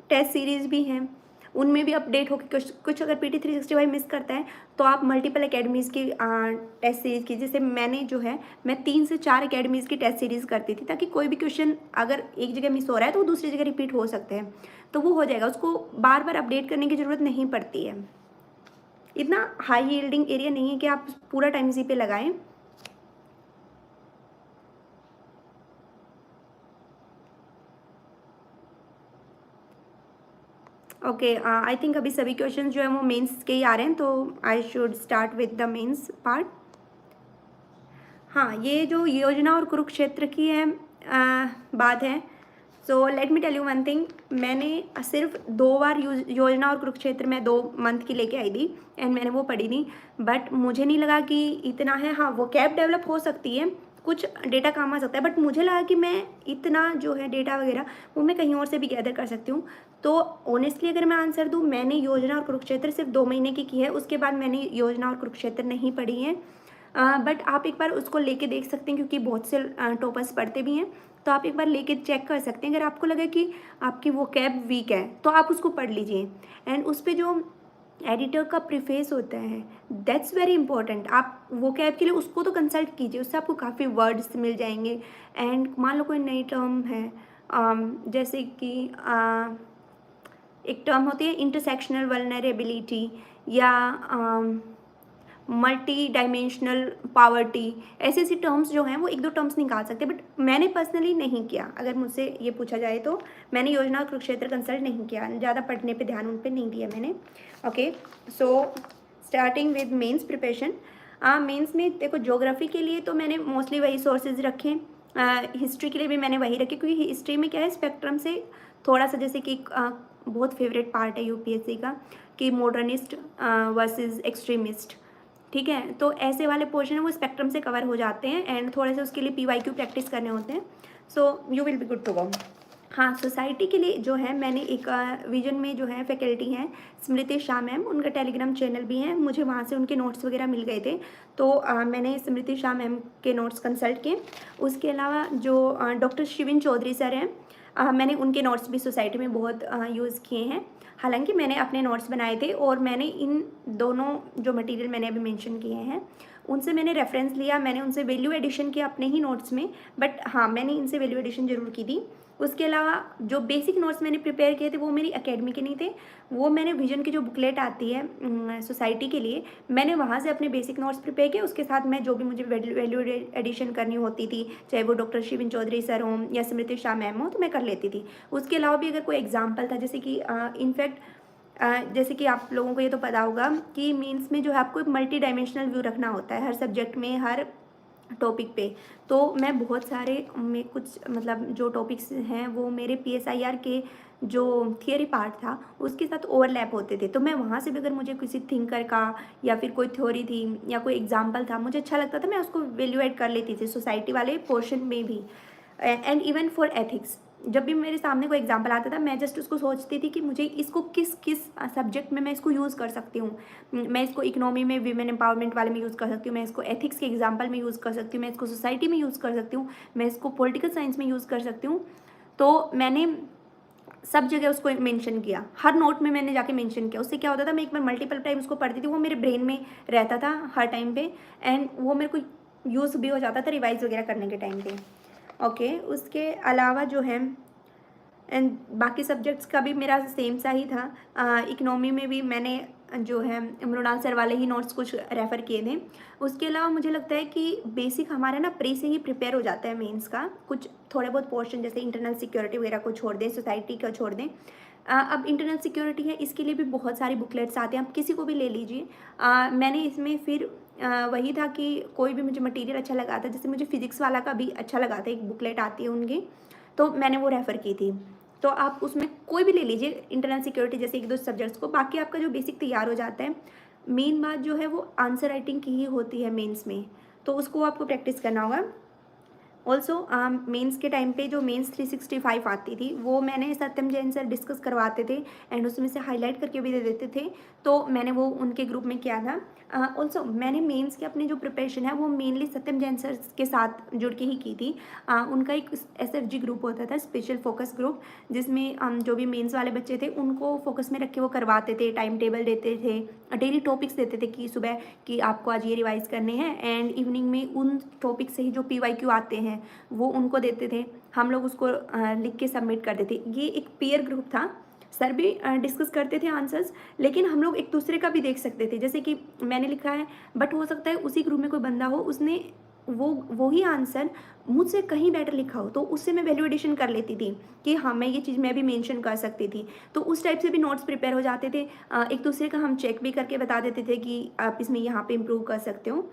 A: टेस्ट सीरीज़ भी हैं, उनमें भी अपडेट होकर कुछ कुछ अगर PT 365 मिस करता है तो आप मल्टीपल एकेडमीज़ की टेस्ट सीरीज़ की, जैसे मैंने जो है मैं 3 से 4 एकेडमीज़ की टेस्ट सीरीज़ करती थी, ताकि कोई भी क्वेश्चन अगर एक जगह मिस हो रहा है तो वो दूसरी जगह रिपीट हो सकते हैं, तो वो हो जाएगा। उसको बार बार अपडेट करने की ज़रूरत नहीं पड़ती है। इतना हाई यील्डिंग एरिया नहीं है कि आप पूरा टाइम इसी पे लगाएं। ओके, आई थिंक अभी सभी क्वेश्चन जो है वो मेंस के ही आ रहे हैं, तो I should start with the mains part. हाँ, ये जो योजना और कुरुक्षेत्र की है बात है। So let me tell you one thing, मैंने सिर्फ 2 बार योजना और कुरुक्षेत्र में 2 मंथ की लेके आई थी एंड मैंने वो पढ़ी थी, बट मुझे नहीं लगा कि इतना है। हाँ, वो कैप डेवलप हो सकती है, कुछ डेटा काम आ सकता है, बट मुझे लगा कि मैं इतना जो है डेटा वगैरह वो मैं कहीं और से भी गैदर कर सकती हूँ। तो ऑनेस्टली अगर मैं आंसर दूँ, मैंने योजना और कुरुक्षेत्र सिर्फ 2 महीने की है, उसके बाद मैंने योजना और कुरुक्षेत्र नहीं पढ़ी है। बट आप एक बार उसको लेके देख सकते हैं, क्योंकि बहुत से टॉपर्स पढ़ते भी हैं, तो आप एक बार लेके चेक कर सकते हैं। अगर आपको लगे कि आपकी वो कैब वीक है तो आप उसको पढ़ लीजिए। एंड उस पे जो एडिटर का प्रीफेस होता है दैट्स वेरी इंपॉर्टेंट। आप वो कैब के लिए उसको तो कंसल्ट कीजिए, उससे आपको काफ़ी वर्ड्स मिल जाएंगे। एंड मान लो कोई नई टर्म है, जैसे कि एक टर्म होती है इंटरसेक्शनल वल्नरेबिलिटी या मल्टी डायमेंशनल पावर्टी, ऐसी ऐसी टर्म्स जो हैं वो एक दो टर्म्स निकाल सकते हैं, बट मैंने पर्सनली नहीं किया। अगर मुझसे ये पूछा जाए तो मैंने योजना और कुरुक्षेत्र कंसल्ट नहीं किया, ज़्यादा पढ़ने पे ध्यान उन पे नहीं दिया मैंने। Okay, so starting with mains preparation. Mains में देखो ज्योग्राफी के लिए तो मैंने मोस्टली वही सोर्सेज रखे, हिस्ट्री के लिए भी मैंने वही रखे, क्योंकि हिस्ट्री में क्या है स्पेक्ट्रम से थोड़ा सा, जैसे कि बहुत फेवरेट पार्ट है यूपीएससी का कि मॉडर्निस्ट वर्सेस एक्सट्रीमिस्ट, ठीक है। तो ऐसे वाले पोर्शन है वो स्पेक्ट्रम से कवर हो जाते हैं एंड थोड़े से उसके लिए पीवाईक्यू प्रैक्टिस करने होते हैं। So you will be good to go. हाँ, सोसाइटी के लिए जो है मैंने एक विजन में जो है फैकल्टी हैं स्मृति शाह मैम, उनका टेलीग्राम चैनल भी है, मुझे वहाँ से उनके नोट्स वगैरह मिल गए थे, तो मैंने स्मृति शाह मैम के नोट्स कंसल्ट किए। उसके अलावा जो डॉक्टर शिविन चौधरी सर हैं, मैंने उनके नोट्स भी सोसाइटी में बहुत यूज़ किए हैं। हालांकि मैंने अपने नोट्स बनाए थे और मैंने इन दोनों जो मटेरियल मैंने अभी मेंशन किए हैं उनसे मैंने रेफरेंस लिया, मैंने उनसे वैल्यू एडिशन किया अपने ही नोट्स में, बट हाँ मैंने इनसे वैल्यू एडिशन ज़रूर की थी। उसके अलावा जो बेसिक नोट्स मैंने प्रिपेयर किए थे वो मेरी एकेडमी के नहीं थे, वो मैंने विजन की जो बुकलेट आती है सोसाइटी के लिए, मैंने वहाँ से अपने बेसिक नोट्स प्रिपेयर किए। उसके साथ मैं जो भी मुझे वैल्यू एडिशन करनी होती थी, चाहे वो डॉक्टर शिविन चौधरी सर हों या स्मृति शाह मैम हो, तो मैं कर लेती थी। उसके अलावा भी अगर कोई एग्जाम्पल था, जैसे कि इनफैक्ट जैसे कि आप लोगों को ये तो पता होगा कि मेंस में जो है आपको एक मल्टी डायमेंशनल व्यू रखना होता है हर सब्जेक्ट में, हर टॉपिक पे। तो मैं बहुत सारे में कुछ मतलब जो टॉपिक्स हैं वो मेरे पीएसआईआर के जो थियरी पार्ट था उसके साथ ओवरलैप होते थे, तो मैं वहाँ से भी अगर मुझे किसी थिंकर का या फिर कोई थ्योरी थी या कोई एग्जाम्पल था मुझे अच्छा लगता था, मैं उसको वैल्यू एड कर लेती थी सोसाइटी वाले पोर्शन में भी। एंड इवन फॉर एथिक्स, जब भी मेरे सामने कोई एग्जाम्पल आता था मैं जस्ट उसको सोचती थी कि मुझे इसको किस किस सब्जेक्ट में मैं इसको यूज़ कर सकती हूँ। मैं इसको इकोनॉमी में वीमेन एम्पावरमेंट वाले में यूज़ कर सकती हूँ, मैं इसको एथिक्स के एग्जाम्पल में यूज़ कर सकती हूँ, मैं इसको सोसाइटी में यूज़ कर सकती हूँ, मैं इसको पॉलिटिकल साइंस में यूज़ कर सकती हूँ। तो मैंने सब जगह उसको मेंशन किया, हर नोट में मैंने जाके मेंशन किया। उससे क्या होता था, मैं एक बार मल्टीपल टाइम उसको पढ़ती थी, वो मेरे ब्रेन में रहता था हर टाइम पे एंड वो मेरे को यूज़ भी हो जाता था रिवाइज वगैरह करने के टाइम पे। ओके, उसके अलावा जो है एंड बाकी सब्जेक्ट्स का भी मेरा सेम सा ही था। इकनॉमी में भी मैंने जो है मृणाल सर वाले ही नोट्स कुछ रेफ़र किए थे। उसके अलावा मुझे लगता है कि बेसिक हमारा ना प्री से ही प्रिपेयर हो जाता है मेंस का, कुछ थोड़े बहुत पोर्शन जैसे इंटरनल सिक्योरिटी वगैरह को छोड़ दें, सोसाइटी का छोड़ दें। अब इंटरनल सिक्योरिटी है, इसके लिए भी बहुत सारी बुकलेट्स आते हैं, आप किसी को भी ले लीजिए। मैंने इसमें फिर वही था कि कोई भी मुझे मटेरियल अच्छा लगा था, जैसे मुझे फिजिक्स वाला का भी अच्छा लगा था, एक बुकलेट आती है उनकी, तो मैंने वो रेफ़र की थी। तो आप उसमें कोई भी ले लीजिए इंटरनल सिक्योरिटी जैसे एक दो सब्जेक्ट्स को, बाकी आपका जो बेसिक तैयार हो जाता है। मेन बात जो है वो आंसर राइटिंग की ही होती है मेंस में, तो उसको आपको प्रैक्टिस करना होगा। ऑल्सो मेंस के टाइम पे जो मेंस 365 आती थी वो मैंने सत्यम जैन सर डिस्कस करवाते थे एंड उसमें से हाईलाइट करके भी दे देते थे, तो मैंने वो उनके ग्रुप में किया था। ऑल्सो मैंने मेंस के अपनी जो प्रिपरेशन है वो मेनली सत्यम जैन सर के साथ जुड़ के ही की थी। उनका एक SFG ग्रुप होता था, स्पेशल फोकस ग्रुप, जिसमें जो भी मेंस वाले बच्चे थे उनको फोकस में रख के वो करवाते थे, टाइम टेबल देते थे, डेली टॉपिक्स देते थे कि सुबह कि आपको आज ये रिवाइज करने हैं एंड इवनिंग में उन टॉपिक से ही जो PYQ आते हैं वो उनको देते थे, हम लोग उसको लिख के सबमिट कर देते। ये एक पीयर ग्रुप था, सर भी डिस्कस करते थे आंसर्स, लेकिन हम लोग एक दूसरे का भी देख सकते थे, जैसे कि मैंने लिखा है बट हो सकता है उसी ग्रुप में कोई बंदा हो उसने वो ही आंसर मुझसे कहीं बेटर लिखा हो, तो उससे मैं वैल्यू एडिशन कर लेती थी कि हाँ मैं ये चीज़ मैं भी मेंशन कर सकती थी, तो उस टाइप से भी नोट्स प्रिपेयर हो जाते थे। एक दूसरे का हम चेक भी करके बता देते थे कि आप इसमें यहाँ पे इम्प्रूव कर सकते हो।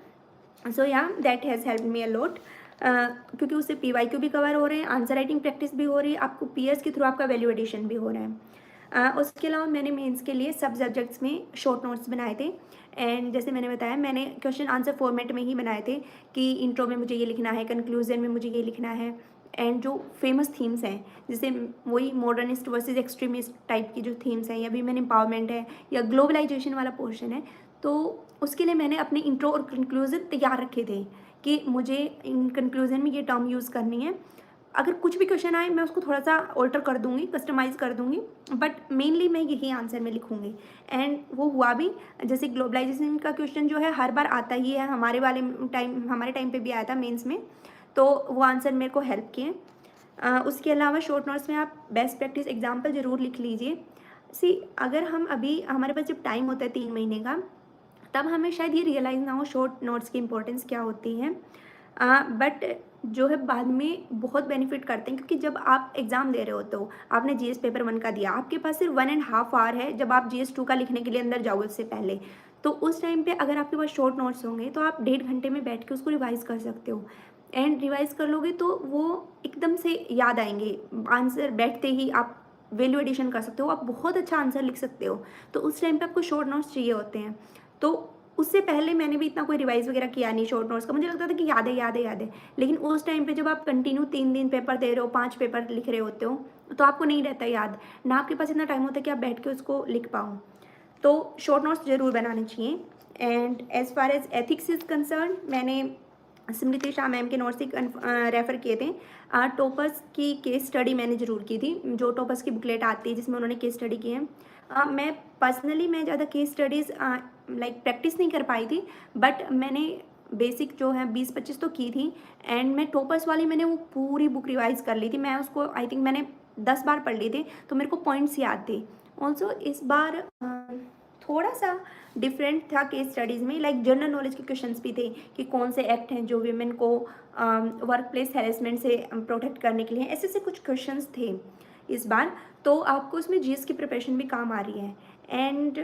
A: सो या that has help me a lot, क्योंकि उससे PYQ भी कवर हो रहे हैं, आंसर राइटिंग प्रैक्टिस भी हो रही है, आपको पीयर्स के थ्रू आपका वैल्यू एडिशन भी हो रहा है। उसके अलावा मैंने मेंस के लिए सब सब्जेक्ट्स में शॉर्ट नोट्स बनाए थे एंड जैसे मैंने बताया मैंने क्वेश्चन आंसर फॉर्मेट में ही बनाए थे कि इंट्रो में मुझे ये लिखना है, कंक्लूजन में मुझे ये लिखना है, एंड जो फेमस थीम्स हैं जैसे वही मॉडर्निस्ट वर्सेस एक्सट्रीमिस्ट टाइप की जो थीम्स हैं या वीमेन एम्पावरमेंट है या ग्लोबलाइजेशन वाला पोर्शन है, तो उसके लिए मैंने अपने इंट्रो और कंक्लूजन तैयार रखे थे कि मुझे इन कंक्लूजन में ये टर्म यूज़ करनी है। अगर कुछ भी क्वेश्चन आए मैं उसको थोड़ा सा ऑल्टर कर दूँगी, कस्टमाइज़ कर दूँगी, बट मेनली मैं यही आंसर में लिखूँगी। एंड वो हुआ भी। जैसे ग्लोबलाइजेशन का क्वेश्चन जो है हर बार आता ही है, हमारे टाइम पे भी आया था मेंस में, तो वो आंसर मेरे को हेल्प किए। उसके अलावा शॉर्ट नोट्स में आप बेस्ट प्रैक्टिस एग्जाम्पल ज़रूर लिख लीजिए। अगर हम अभी हमारे पास जब टाइम होता है 3 महीने का, तब हमें शायद ये रियलाइज़ ना हो शॉर्ट नोट्स की इम्पोर्टेंस क्या होती है, बट जो है बाद में बहुत बेनिफिट करते हैं, क्योंकि जब आप एग्ज़ाम दे रहे होते हो, आपने जीएस पेपर 1 का दिया, आपके पास सिर्फ 1.5 आवर है जब आप जीएस 2 का लिखने के लिए अंदर जाओगे उससे पहले। तो उस टाइम पे अगर आपके पास शॉर्ट नोट्स होंगे तो आप 1.5 घंटे में बैठ के उसको रिवाइज़ कर सकते हो, एंड रिवाइज़ कर लोगे तो वो एकदम से याद आएंगे। आंसर बैठते ही आप वैल्यू एडिशन कर सकते हो, आप बहुत अच्छा आंसर लिख सकते हो। तो उस टाइम पे आपको शॉर्ट नोट्स चाहिए होते हैं। तो उससे पहले मैंने भी इतना कोई रिवाइज़ वगैरह किया नहीं शॉर्ट नोट्स का, मुझे लगता था कि याद है, याद है, याद है। लेकिन उस टाइम पे जब आप कंटिन्यू 3 दिन पेपर दे रहे हो, 5 पेपर लिख रहे होते हो, तो आपको नहीं रहता याद, ना आपके पास इतना टाइम होता है कि आप बैठ के उसको लिख पाओ। तो शॉर्ट नोट्स ज़रूर बनाने चाहिए। And as far as ethics is concern, मैंने स्मृति शाह मैम के नोट्स ही रेफ़र किए थे। टॉपर्स की केस स्टडी मैंने ज़रूर की थी, जो टॉपर्स की बुकलेट आती है जिसमें उन्होंने केस स्टडी की है। मैं ज़्यादा केस स्टडीज़ लाइक प्रैक्टिस नहीं कर पाई थी, बट मैंने बेसिक जो है 20-25 तो की थी, एंड मैं टॉपर्स वाली मैंने वो पूरी बुक रिवाइज़ कर ली थी। मैं उसको आई थिंक मैंने 10 बार पढ़ लिए थे, तो मेरे को पॉइंट्स याद थे। ऑल्सो इस बार थोड़ा सा डिफरेंट था केस स्टडीज़ में, लाइक जनरल नॉलेज के क्वेश्चंस भी थे कि कौन से एक्ट हैं जो वीमेन को वर्क प्लेस हैरेसमेंट से प्रोटेक्ट करने के लिए हैं, ऐसे कुछ क्वेश्चंस थे इस बार। तो आपको उसमें जीएस की प्रिपरेशन भी काम आ रही है, एंड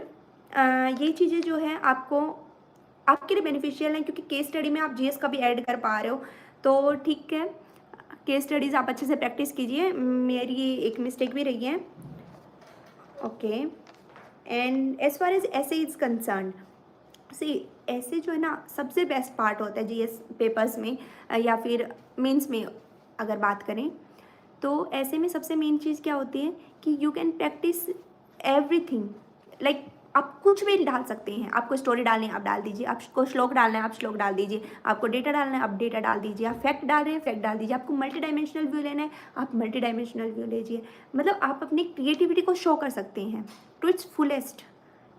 A: ये चीज़ें जो है आपको आपके लिए बेनिफिशियल हैं, क्योंकि केस स्टडी में आप जीएस का भी ऐड कर पा रहे हो। तो ठीक है, केस स्टडीज़ आप अच्छे से प्रैक्टिस कीजिए। मेरी एक मिस्टेक भी रही है। Okay, and as far as essay is concern, essay जो है ना सबसे बेस्ट पार्ट होता है जीएस पेपर्स में, या फिर मेंस में अगर बात करें, तो ऐसे में सबसे मेन चीज़ क्या होती है कि you can practice everything. Like आप कुछ भी डाल सकते हैं, आपको स्टोरी डालनी है आप डाल दीजिए, आपको श्लोक डालना है आप श्लोक डाल दीजिए, आपको डेटा डालना है आप डेटा डाल दीजिए, आप फैक्ट डाल रहे हैं फैक्ट डाल दीजिए, आपको मल्टी डायमेंशनल व्यू लेना है आप मल्टी डायमेंशनल व्यू लीजिए। मतलब आप अपनी क्रिएटिविटी को शो कर सकते हैं टू इट्स फुलेस्ट,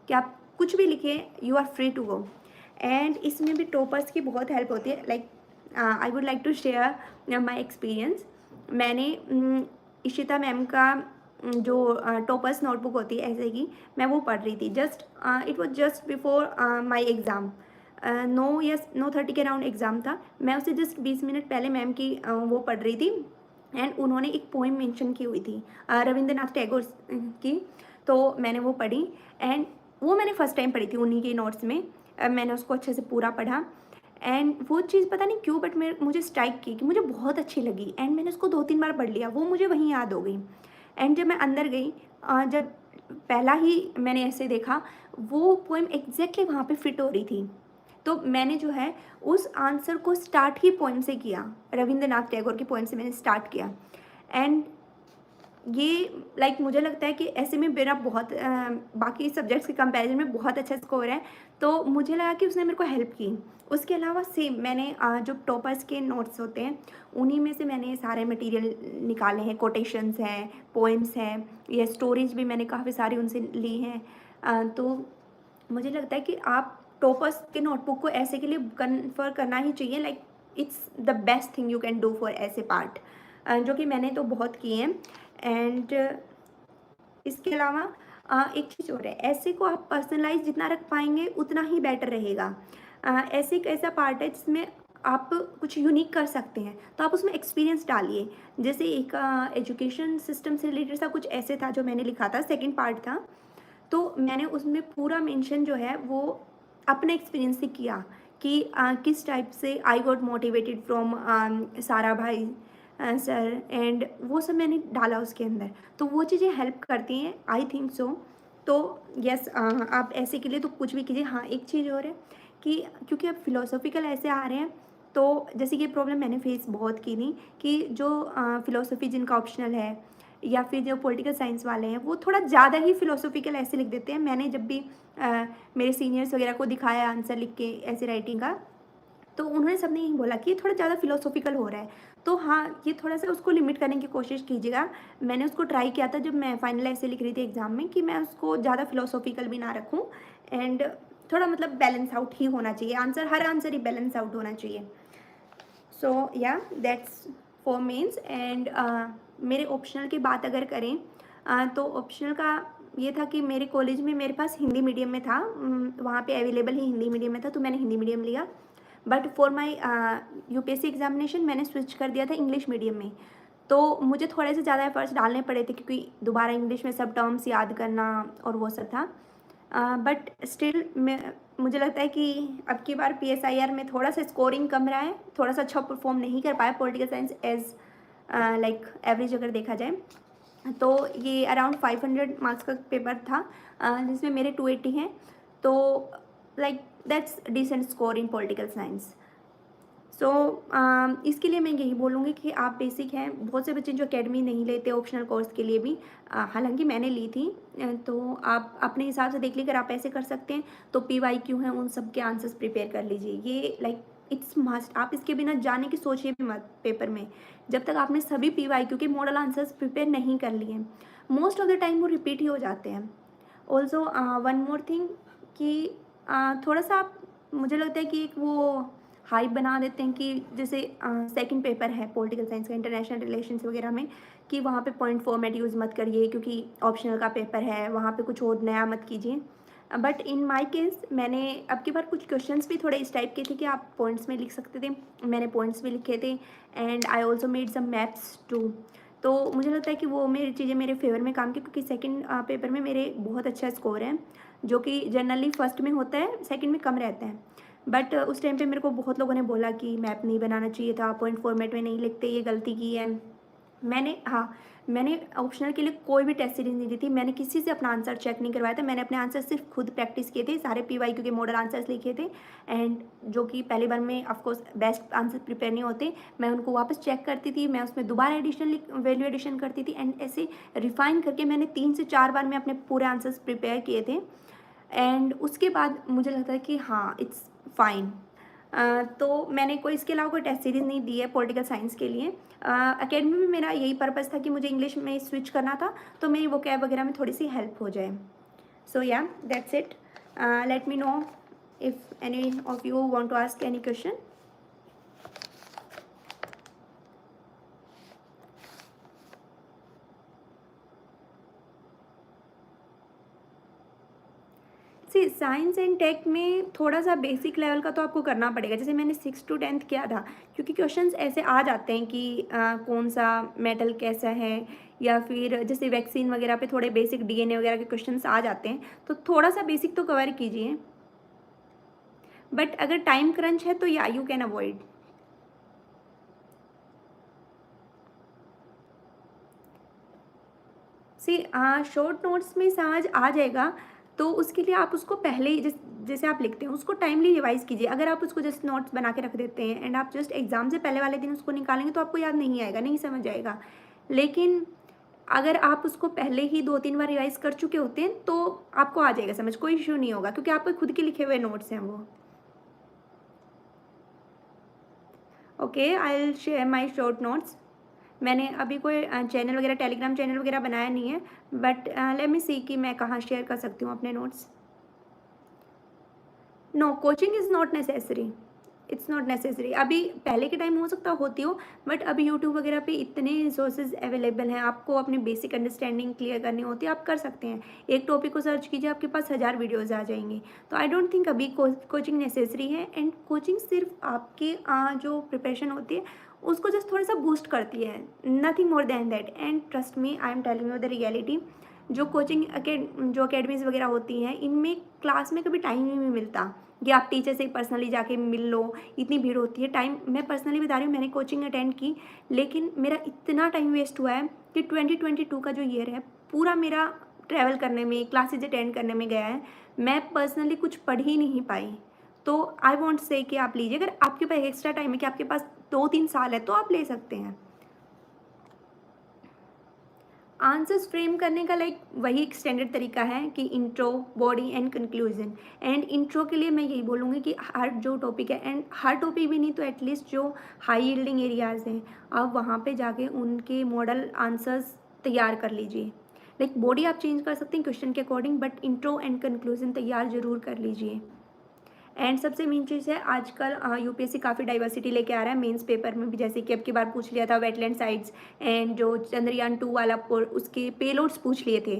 A: कि आप कुछ भी लिखें, you are free to go. And इसमें भी टॉपर्स की बहुत हेल्प होती है। Like I would like to share my experience. मैंने इशिता मैम का जो टॉपर्स नोटबुक होती है ऐसे की, मैं वो पढ़ रही थी। It was just before my exam, 9:30 के अराउंड एग्ज़ाम था। मैं उससे जस्ट 20 मिनट पहले मैम की वो पढ़ रही थी, एंड उन्होंने एक पोइम मेंशन की हुई थी रविंद्रनाथ टैगोर की, तो मैंने वो पढ़ी, एंड वो मैंने फर्स्ट टाइम पढ़ी थी उन्हीं के नोट्स में। मैंने उसको अच्छे से पूरा पढ़ा, एंड वो चीज़ पता नहीं क्यों बट मुझे स्ट्राइक की कि मुझे बहुत अच्छी लगी, एंड मैंने उसको 2-3 बार पढ़ लिया, वो मुझे वहीं याद हो गई। एंड जब मैं अंदर गई, जब पहला ही मैंने ऐसे देखा, वो पोएम एग्जैक्टली वहाँ पे फिट हो रही थी। तो मैंने जो है उस आंसर को स्टार्ट ही पोएम से किया, रविंद्रनाथ टैगोर की पोएम से मैंने स्टार्ट किया। एंड ये लाइक मुझे लगता है कि ऐसे में मेरा बहुत बाकी सब्जेक्ट्स के कंपैरिजन में बहुत अच्छा स्कोर है, तो मुझे लगा कि उसने मेरे को हेल्प की। उसके अलावा सेम मैंने जो टॉपर्स के नोट्स होते हैं उन्हीं में से मैंने सारे मटेरियल निकाले हैं, कोटेशंस हैं, पोएम्स हैं, या स्टोरीज भी मैंने काफ़ी सारी उनसे ली हैं। तो मुझे लगता है कि आप टॉपर्स के नोटबुक को ऐसे के लिए कन्फर करना ही चाहिए। Like it's the best thing you can do for ऐसे पार्ट, जो कि मैंने तो बहुत किए हैं। एंड इसके अलावा एक चीज़ और है, ऐसे को आप पर्सनलाइज जितना रख पाएंगे उतना ही बेटर रहेगा। ऐसे एक ऐसा पार्ट है जिसमें आप कुछ यूनिक कर सकते हैं, तो आप उसमें एक्सपीरियंस डालिए। जैसे एक एजुकेशन सिस्टम से रिलेटेड सा कुछ ऐसे था जो मैंने लिखा था, सेकंड पार्ट था, तो मैंने उसमें पूरा मेंशन जो है वो अपने एक्सपीरियंस से किया कि किस टाइप से आई गॉट मोटिवेटेड फ्रॉम सारा भाई सर, एंड वो सब मैंने डाला उसके अंदर। तो वो चीज़ें हेल्प करती हैं, आई थिंक सो। तो यस, आप ऐसे के लिए तो कुछ भी कीजिए। हाँ, एक चीज़ और है कि क्योंकि आप फिलोसॉफिकल ऐसे आ रहे हैं, तो जैसे ये प्रॉब्लम मैंने फेस बहुत की थी कि जो फिलोसफी जिनका ऑप्शनल है या फिर जो पॉलिटिकल साइंस वाले हैं वो थोड़ा ज़्यादा ही फिलोसॉफिकल ऐसे लिख देते हैं। मैंने जब भी मेरे सीनियर्स वगैरह को दिखाया आंसर लिख के ऐसे राइटिंग का, तो उन्होंने सबने यही बोला कि ये थोड़ा ज़्यादा फ़िलोसॉफ़िकल हो रहा है। तो हाँ, ये थोड़ा-सा उसको लिमिट करने की कोशिश कीजिएगा। मैंने उसको ट्राई किया था जब मैं फाइनल ऐसे लिख रही थी एग्ज़ाम में कि मैं उसको ज़्यादा फ़िलोसॉफ़िकल भी ना रखूँ एंड थोड़ा मतलब बैलेंस आउट ही होना चाहिए। हर आंसर ही बैलेंस आउट होना चाहिए। सो yeah that's for mains and मेरे ऑप्शनल की बात अगर करें तो ऑप्शनल का ये था कि मेरे कॉलेज में मेरे पास हिंदी मीडियम में था, वहाँ पे अवेलेबल ही हिंदी मीडियम में था, तो मैंने हिंदी मीडियम लिया। But for my UPSC examination मैंने स्विच कर दिया था इंग्लिश मीडियम में। तो मुझे थोड़े से ज़्यादा एफर्ट्स डालने पड़े थे क्योंकि दोबारा इंग्लिश में सब टर्म्स याद करना और वो सब था। बट स्टिल मुझे लगता है कि अब की बार पीएसआईआर में थोड़ा सा स्कोरिंग कम रहा है, थोड़ा सा अच्छा परफॉर्म नहीं कर पाया political science as like average अगर देखा जाए। तो ये अराउंड 500 मार्क्स का पेपर था, जिसमें मेरे 280 हैं। तो like that's decent score in political science. So इसके लिए मैं यही बोलूँगी कि आप बेसिक हैं, बहुत से बच्चे जो अकेडमी नहीं लेते ऑप्शनल कोर्स के लिए भी, हालांकि मैंने ली थी, तो आप अपने हिसाब से देख लीजिए, आप ऐसे कर सकते हैं। तो PYQ हैं, उन सब के आंसर्स प्रिपेयर कर लीजिए। ये लाइक इट्स मस्ट, आप इसके बिना जाने की सोचिए भी मत पेपर में जब तक आपने सभी PYQ के मॉडल आंसर्स प्रिपेयर नहीं कर लिए। मोस्ट ऑफ द टाइम वो रिपीट ही हो जाते हैं। ऑल्सो वन मोर थिंग कि थोड़ा सा आप, मुझे लगता है कि एक वो हाइप बना देते हैं कि जैसे सेकंड पेपर है पॉलिटिकल साइंस का इंटरनेशनल रिलेशंस वगैरह में, कि वहाँ पे पॉइंट फॉर्मेट यूज़ मत करिए क्योंकि ऑप्शनल का पेपर है, वहाँ पे कुछ और नया मत कीजिए। बट इन माय केस मैंने अब की बार कुछ क्वेश्चंस भी थोड़े इस टाइप के थे कि आप पॉइंट्स में लिख सकते थे। मैंने पॉइंट्स भी लिखे थे and I also made some maps too. तो मुझे लगता है कि वो मेरी चीज़ें मेरे फेवर में काम की, क्योंकि सेकंड पेपर में मेरे बहुत अच्छा स्कोर है, जो कि जनरली फर्स्ट में होता है, सेकंड में कम रहता है। बट उस टाइम पे मेरे को बहुत लोगों ने बोला कि मैप नहीं बनाना चाहिए था, पॉइंट फॉर्मेट में नहीं लिखते, ये गलती की है। मैंने ऑप्शनल के लिए कोई भी टेस्ट सीरीज नहीं दी थी, मैंने किसी से अपना आंसर चेक नहीं करवाया था, मैंने अपने आंसर सिर्फ खुद प्रैक्टिस किए थे, सारे PYQ के मॉडल आंसर्स लिखे थे एंड जो कि पहली बार में ऑफकोर्स बेस्ट आंसर प्रिपेयर नहीं होते, मैं उनको वापस चेक करती थी, मैं उसमें दोबारा एडिशनल वैल्यू एडिशन करती थी एंड ऐसे रिफाइन करके मैंने 3 से 4 बार में अपने पूरे आंसर्स प्रिपेयर किए थे एंड उसके बाद मुझे लगता है कि हाँ इट्स फाइन। तो मैंने कोई इसके अलावा कोई टेस्ट सीरीज़ नहीं दी है पॉलिटिकल साइंस के लिए। अकेडमी में मेरा यही पर्पज़ था कि मुझे इंग्लिश में स्विच करना था, तो मेरी वोकैब वगैरह में थोड़ी सी हेल्प हो जाए। So yeah that's it. Let me know if any of you want to ask any question. See science and tech में थोड़ा सा बेसिक लेवल का तो आपको करना पड़ेगा, जैसे मैंने 6 to 10th किया था, क्योंकि क्वेश्चंस ऐसे आ जाते हैं कि कौन सा मेटल कैसा है, या फिर जैसे वैक्सीन वगैरह पे थोड़े बेसिक DNA वगैरह के क्वेश्चंस आ जाते हैं, तो थोड़ा सा बेसिक तो कवर कीजिए। बट अगर टाइम क्रंच है तो yeah you can avoid. See short notes में समझ आ जाएगा, तो उसके लिए आप उसको पहले ही जैसे आप लिखते हैं उसको टाइमली रिवाइज कीजिए। अगर आप उसको जस्ट नोट्स बना के रख देते हैं एंड आप जस्ट एग्जाम से पहले वाले दिन उसको निकालेंगे तो आपको याद नहीं आएगा, नहीं समझ आएगा। लेकिन अगर आप उसको पहले ही 2-3 बार रिवाइज कर चुके होते हैं तो आपको आ जाएगा समझ, कोई इशू नहीं होगा, क्योंकि आपके खुद के लिखे हुए नोट्स हैं वो। Okay, I will share my short notes. मैंने अभी कोई चैनल वगैरह, टेलीग्राम चैनल वगैरह बनाया नहीं है, बट लेट मी सी कि मैं कहाँ शेयर कर सकती हूँ अपने notes. No, coaching is not necessary, it's not necessary. अभी पहले के टाइम हो सकता होती हो, बट अभी यूट्यूब वगैरह पे इतने रिसोर्सेज अवेलेबल हैं, आपको अपनी बेसिक अंडरस्टैंडिंग क्लियर करनी होती है, आप कर सकते हैं। एक टॉपिक को सर्च कीजिए, आपके पास 1000 वीडियोज़ आ जाएंगी। तो आई डोंट थिंक अभी कोचिंग नेसेसरी है। एंड कोचिंग सिर्फ आपके जो प्रिपरेशन होती है उसको जस्ट थोड़ा सा बूस्ट करती है, nothing more than that. And trust me, I am telling you the reality. जो अकेडमीज़ वगैरह होती हैं, इनमें क्लास में कभी टाइम ही नहीं मिलता कि आप टीचर से पर्सनली जाके मिल लो, इतनी भीड़ होती है। टाइम, मैं पर्सनली बता रही हूँ, मैंने कोचिंग अटेंड की, लेकिन मेरा इतना टाइम वेस्ट हुआ है कि 2022 का जो ईयर है पूरा मेरा ट्रैवल करने में, क्लासेज अटेंड करने में गया है। मैं पर्सनली कुछ पढ़ ही नहीं पाई। तो आई वॉन्ट से कि आप लीजिए, अगर आपके पास एक्स्ट्रा टाइम है कि आपके पास 2-3 साल है तो आप ले सकते हैं। आंसर्स फ्रेम करने का लाइक वही एक स्टैंडर्ड तरीका है कि intro, body and conclusion. And intro के लिए मैं यही बोलूँगी कि हर जो टॉपिक है, एंड हर टॉपिक भी नहीं तो एटलीस्ट जो हाई यील्डिंग एरियाज़ हैं, आप वहाँ पे जाके उनके मॉडल आंसर्स तैयार कर लीजिए। लाइक बॉडी आप चेंज कर सकते हैं क्वेश्चन के according, but intro and conclusion तैयार ज़रूर कर लीजिए। एंड सबसे मेन चीज़ है, आजकल यूपीएससी काफ़ी डाइवर्सिटी लेके आ रहा है मेंस पेपर में भी, जैसे कि अब की बार पूछ लिया था वेटलैंड साइट्स, एंड जो चंद्रयान 2 वाला उसके पेलोड्स पूछ लिए थे,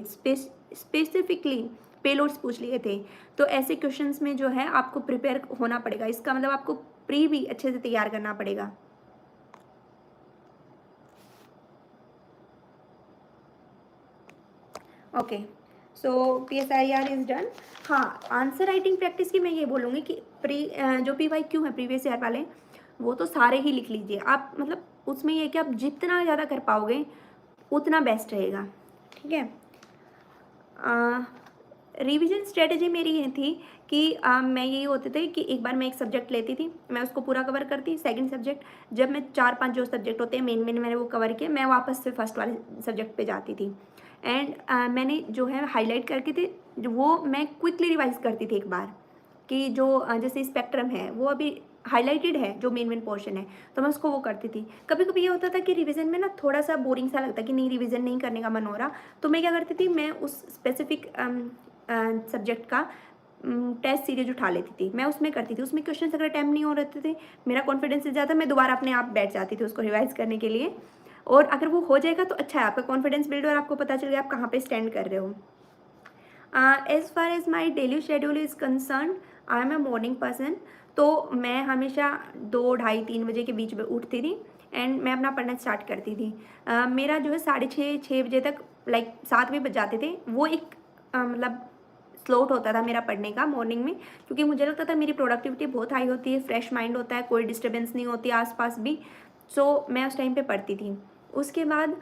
A: स्पेसिफिकली पेलोड्स पूछ लिए थे। तो ऐसे क्वेश्चंस में जो है आपको प्रिपेयर होना पड़ेगा, इसका मतलब आपको प्री भी अच्छे से तैयार करना पड़ेगा। Okay, so PSIR is done. हाँ, आंसर राइटिंग प्रैक्टिस की मैं ये बोलूँगी कि जो PYQ है प्रीवियस ईयर वाले, वो तो सारे ही लिख लीजिए आप, मतलब उसमें ये है कि आप जितना ज़्यादा कर पाओगे उतना बेस्ट रहेगा, ठीक है। रिवीजन स्ट्रेटजी मेरी ये थी कि मैं यही होते थे कि एक बार मैं एक सब्जेक्ट लेती थी, मैं उसको पूरा कवर करती, सेकंड सब्जेक्ट जब मैं 4-5 जो सब्जेक्ट होते हैं मेन मैंने वो कवर किए, मैं वापस से फर्स्ट वाले सब्जेक्ट पे जाती थी। एंड मैंने जो है हाईलाइट करके थे, वो मैं क्विकली रिवाइज करती थी एक बार, कि जो जैसे स्पेक्ट्रम है वो अभी हाईलाइटेड है, जो मेन पोर्शन है, तो मैं उसको वो करती थी। कभी कभी ये होता था कि रिवीजन में ना थोड़ा सा बोरिंग सा लगता कि नहीं रिवीजन नहीं करने का मन हो रहा, तो मैं क्या करती थी, मैं उस स्पेसिफिक सब्जेक्ट का टेस्ट सीरीज उठा लेती थी, मैं उसमें करती थी। उसमें क्वेश्चन अगर अटैम्प्ट नहीं हो रहे थे, मेरा कॉन्फिडेंस से ज़्यादा, मैं दोबारा अपने आप बैठ जाती थी उसको रिवाइज करने के लिए। और अगर वो हो जाएगा तो अच्छा है, आपका कॉन्फिडेंस बिल्ड और आपको पता चल गया आप कहाँ पे स्टैंड कर रहे हो। As far as my daily schedule is concern, I am a morning person, तो मैं हमेशा 2, ढाई, 3 बजे के बीच में उठती थी एंड मैं अपना पढ़ना स्टार्ट करती थी। मेरा जो है 6:30-6 बजे तक, लाइक 7 भी बज जाते थे, वो एक मतलब स्लॉट होता था मेरा पढ़ने का मॉर्निंग में, क्योंकि मुझे लगता था मेरी प्रोडक्टिविटी बहुत हाई होती है, फ्रेश माइंड होता है, कोई डिस्टर्बेंस नहीं होती आसपास भी, सो मैं उस टाइम पे पढ़ती थी। उसके बाद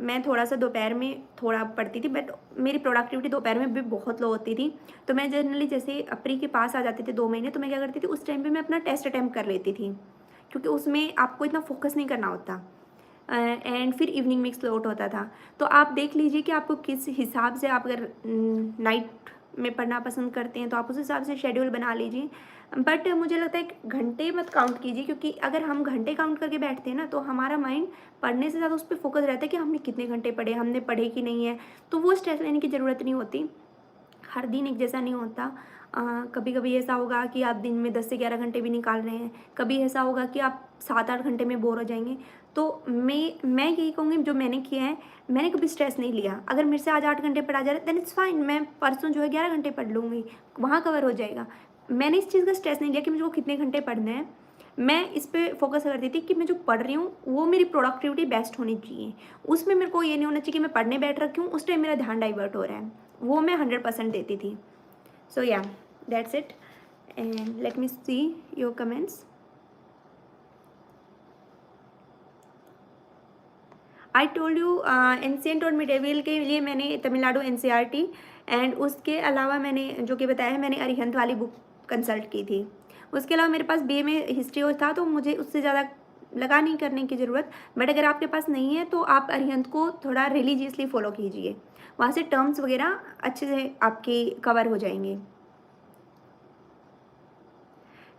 A: मैं थोड़ा सा दोपहर में थोड़ा पढ़ती थी, बट मेरी प्रोडक्टिविटी दोपहर में भी बहुत लो होती थी। तो मैं जनरली जैसे अप्रैल के पास आ जाते थे 2 महीने, तो मैं क्या करती थी उस टाइम पे मैं अपना टेस्ट अटैम्प्ट कर लेती थी, क्योंकि उसमें आपको इतना फोकस नहीं करना होता। एंड फिर इवनिंग में एक स्लॉट होता था, तो आप देख लीजिए कि आपको किस हिसाब से, आप अगर नाइट में पढ़ना पसंद करते हैं तो आप उस हिसाब से शेड्यूल बना लीजिए। बट मुझे लगता है कि घंटे मत काउंट कीजिए, क्योंकि अगर हम घंटे काउंट करके बैठते हैं ना, तो हमारा माइंड पढ़ने से ज़्यादा उस पर फोकस रहता है कि हमने कितने घंटे पढ़े, हमने पढ़े कि नहीं है। तो वो स्ट्रेस लेने की ज़रूरत नहीं होती, हर दिन एक जैसा नहीं होता। कभी कभी ऐसा होगा कि आप दिन में 10 से 11 घंटे भी निकाल रहे हैं, कभी ऐसा होगा कि आप 7-8 घंटे में बोर हो जाएंगे। तो मैं यही कहूँगी, जो मैंने किया है, मैंने कभी स्ट्रेस नहीं लिया। अगर मेरे से आज 8 घंटे पढ़ा जा रहा है देन इट्स फाइन, मैं परसों जो है 11 घंटे पढ़ लूँगी, वहाँ कवर हो जाएगा। मैंने इस चीज़ का स्ट्रेस नहीं लिया कि मुझे को कितने घंटे पढ़ने हैं। मैं इस पे फोकस करती थी कि मैं जो पढ़ रही हूँ वो मेरी प्रोडक्टिविटी बेस्ट होनी चाहिए। उसमें मेरे को ये नहीं होना चाहिए कि मैं पढ़ने बैठ रखी हूँ, उस टाइम मेरा ध्यान डाइवर्ट हो रहा है। वो मैं 100% देती थी। So yeah, that's it. And let me see your comments. I told you ancient और मिडेवल के लिए मैंने तमिलनाडु NCERT, एंड उसके अलावा मैंने जो कि बताया है, मैंने अरिहंत वाली बुक कंसल्ट की थी। उसके अलावा मेरे पास BA में हिस्ट्री और था, तो मुझे उससे ज़्यादा लगा नहीं करने की ज़रूरत। बट अगर आपके पास नहीं है तो आप अरिहंत को थोड़ा रिलीजियसली फॉलो कीजिए, वहाँ से टर्म्स वगैरह अच्छे से आपके कवर हो जाएंगे।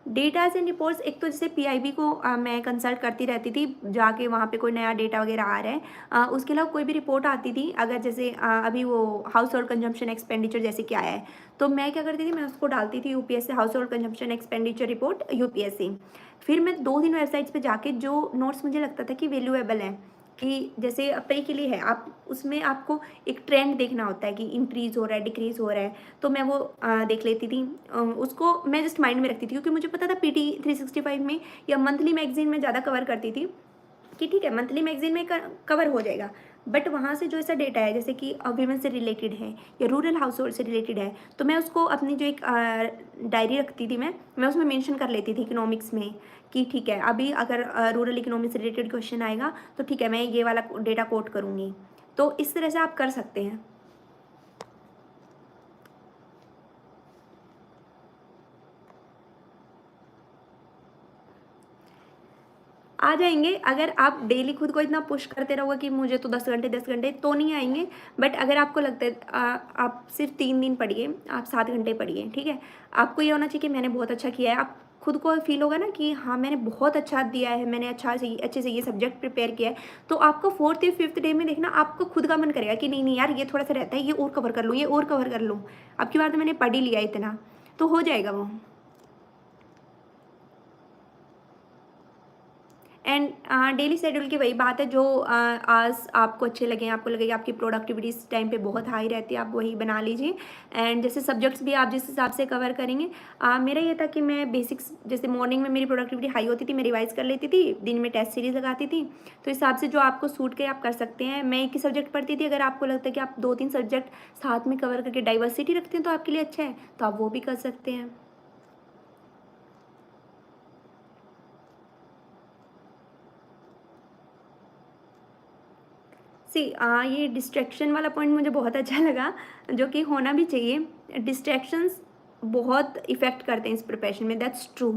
A: डेटाज एंड रिपोर्ट्स, एक तो जैसे PIB को मैं कंसल्ट करती रहती थी, जाके वहाँ पे कोई नया डेटा वगैरह आ रहा है। उसके अलावा कोई भी रिपोर्ट आती थी, अगर जैसे अभी वो हाउस होल्ड कंजम्पशन एक्सपेंडिचर जैसे क्या है, तो मैं क्या करती थी, मैं उसको डालती थी UPSC house hold consumption expenditure report UPSC। फिर मैं 2-3 वेबसाइट्स पे जाके जो नोट्स मुझे लगता था कि वैल्यूएबल है, कि जैसे पे के लिए है, आप उसमें आपको एक ट्रेंड देखना होता है कि इंक्रीज़ हो रहा है, डिक्रीज़ हो रहा है, तो मैं वो देख लेती थी। उसको मैं जस्ट माइंड में रखती थी, क्योंकि मुझे पता था PT 365 में या मंथली मैगजीन में ज़्यादा कवर करती थी कि ठीक है मंथली मैगजीन में कवर हो जाएगा। बट वहाँ से जो ऐसा डेटा है, जैसे कि वीमेन से रिलेटेड है या रूरल हाउस होल्ड से रिलेटेड है, तो मैं उसको अपनी जो एक डायरी रखती थी, मैं उसमें मेंशन कर लेती थी इकोनॉमिक्स में, कि ठीक है अभी अगर रूरल इकोनॉमी से रिलेटेड क्वेश्चन आएगा तो ठीक है मैं ये वाला डेटा कोट करूँगी। तो इस तरह से आप कर सकते हैं। आ जाएँगे अगर आप डेली खुद को इतना पुश करते रहोगे कि मुझे तो 10 घंटे तो नहीं आएँगे। बट अगर आपको लगता है आप सिर्फ 3 दिन पढ़िए, आप 7 घंटे पढ़िए, ठीक है? आपको ये होना चाहिए कि मैंने बहुत अच्छा किया है। आप खुद को फ़ील होगा ना कि हाँ, मैंने बहुत अच्छा दिया है, मैंने अच्छे से ये सब्जेक्ट प्रिपेयर किया है, तो आपको 4th या 5th डे में देखना आपको खुद का मन करेगा कि नहीं यार, ये थोड़ा-सा रहता है, ये और कवर कर लूँ, ये और कवर कर लूँ। अब की बार तो मैंने पढ़ ही लिया इतना, तो हो जाएगा वो। एंड डेली शेड्यूल की वही बात है जो आज आपको अच्छे लगें, आपको लगे कि आपकी प्रोडक्टिविटी इस टाइम पे बहुत हाई रहती है, आप वही बना लीजिए। एंड जैसे सब्जेक्ट्स भी आप जिस हिसाब से कवर करेंगे, मेरा ये था कि मैं बेसिक्स, जैसे मॉर्निंग में मेरी प्रोडक्टिविटी हाई होती थी, मैं रिवाइज़ कर लेती थी, दिन में टेस्ट सीरीज़ लगाती थी, तो इस हिसाब से जो आपको सूट करे आप कर सकते हैं। मैं एक ही सब्जेक्ट पढ़ती थी, अगर आपको लगता है कि आप 2-3 सब्जेक्ट साथ में कवर करके डाइवर्सिटी रखते हैं तो आपके लिए अच्छा है, तो आप वो भी कर सकते हैं। ये डिस्ट्रैक्शन वाला पॉइंट मुझे बहुत अच्छा लगा, जो कि होना भी चाहिए। डिस्ट्रैक्शंस बहुत इफ़ेक्ट करते हैं इस प्रोफेशन में, that's true.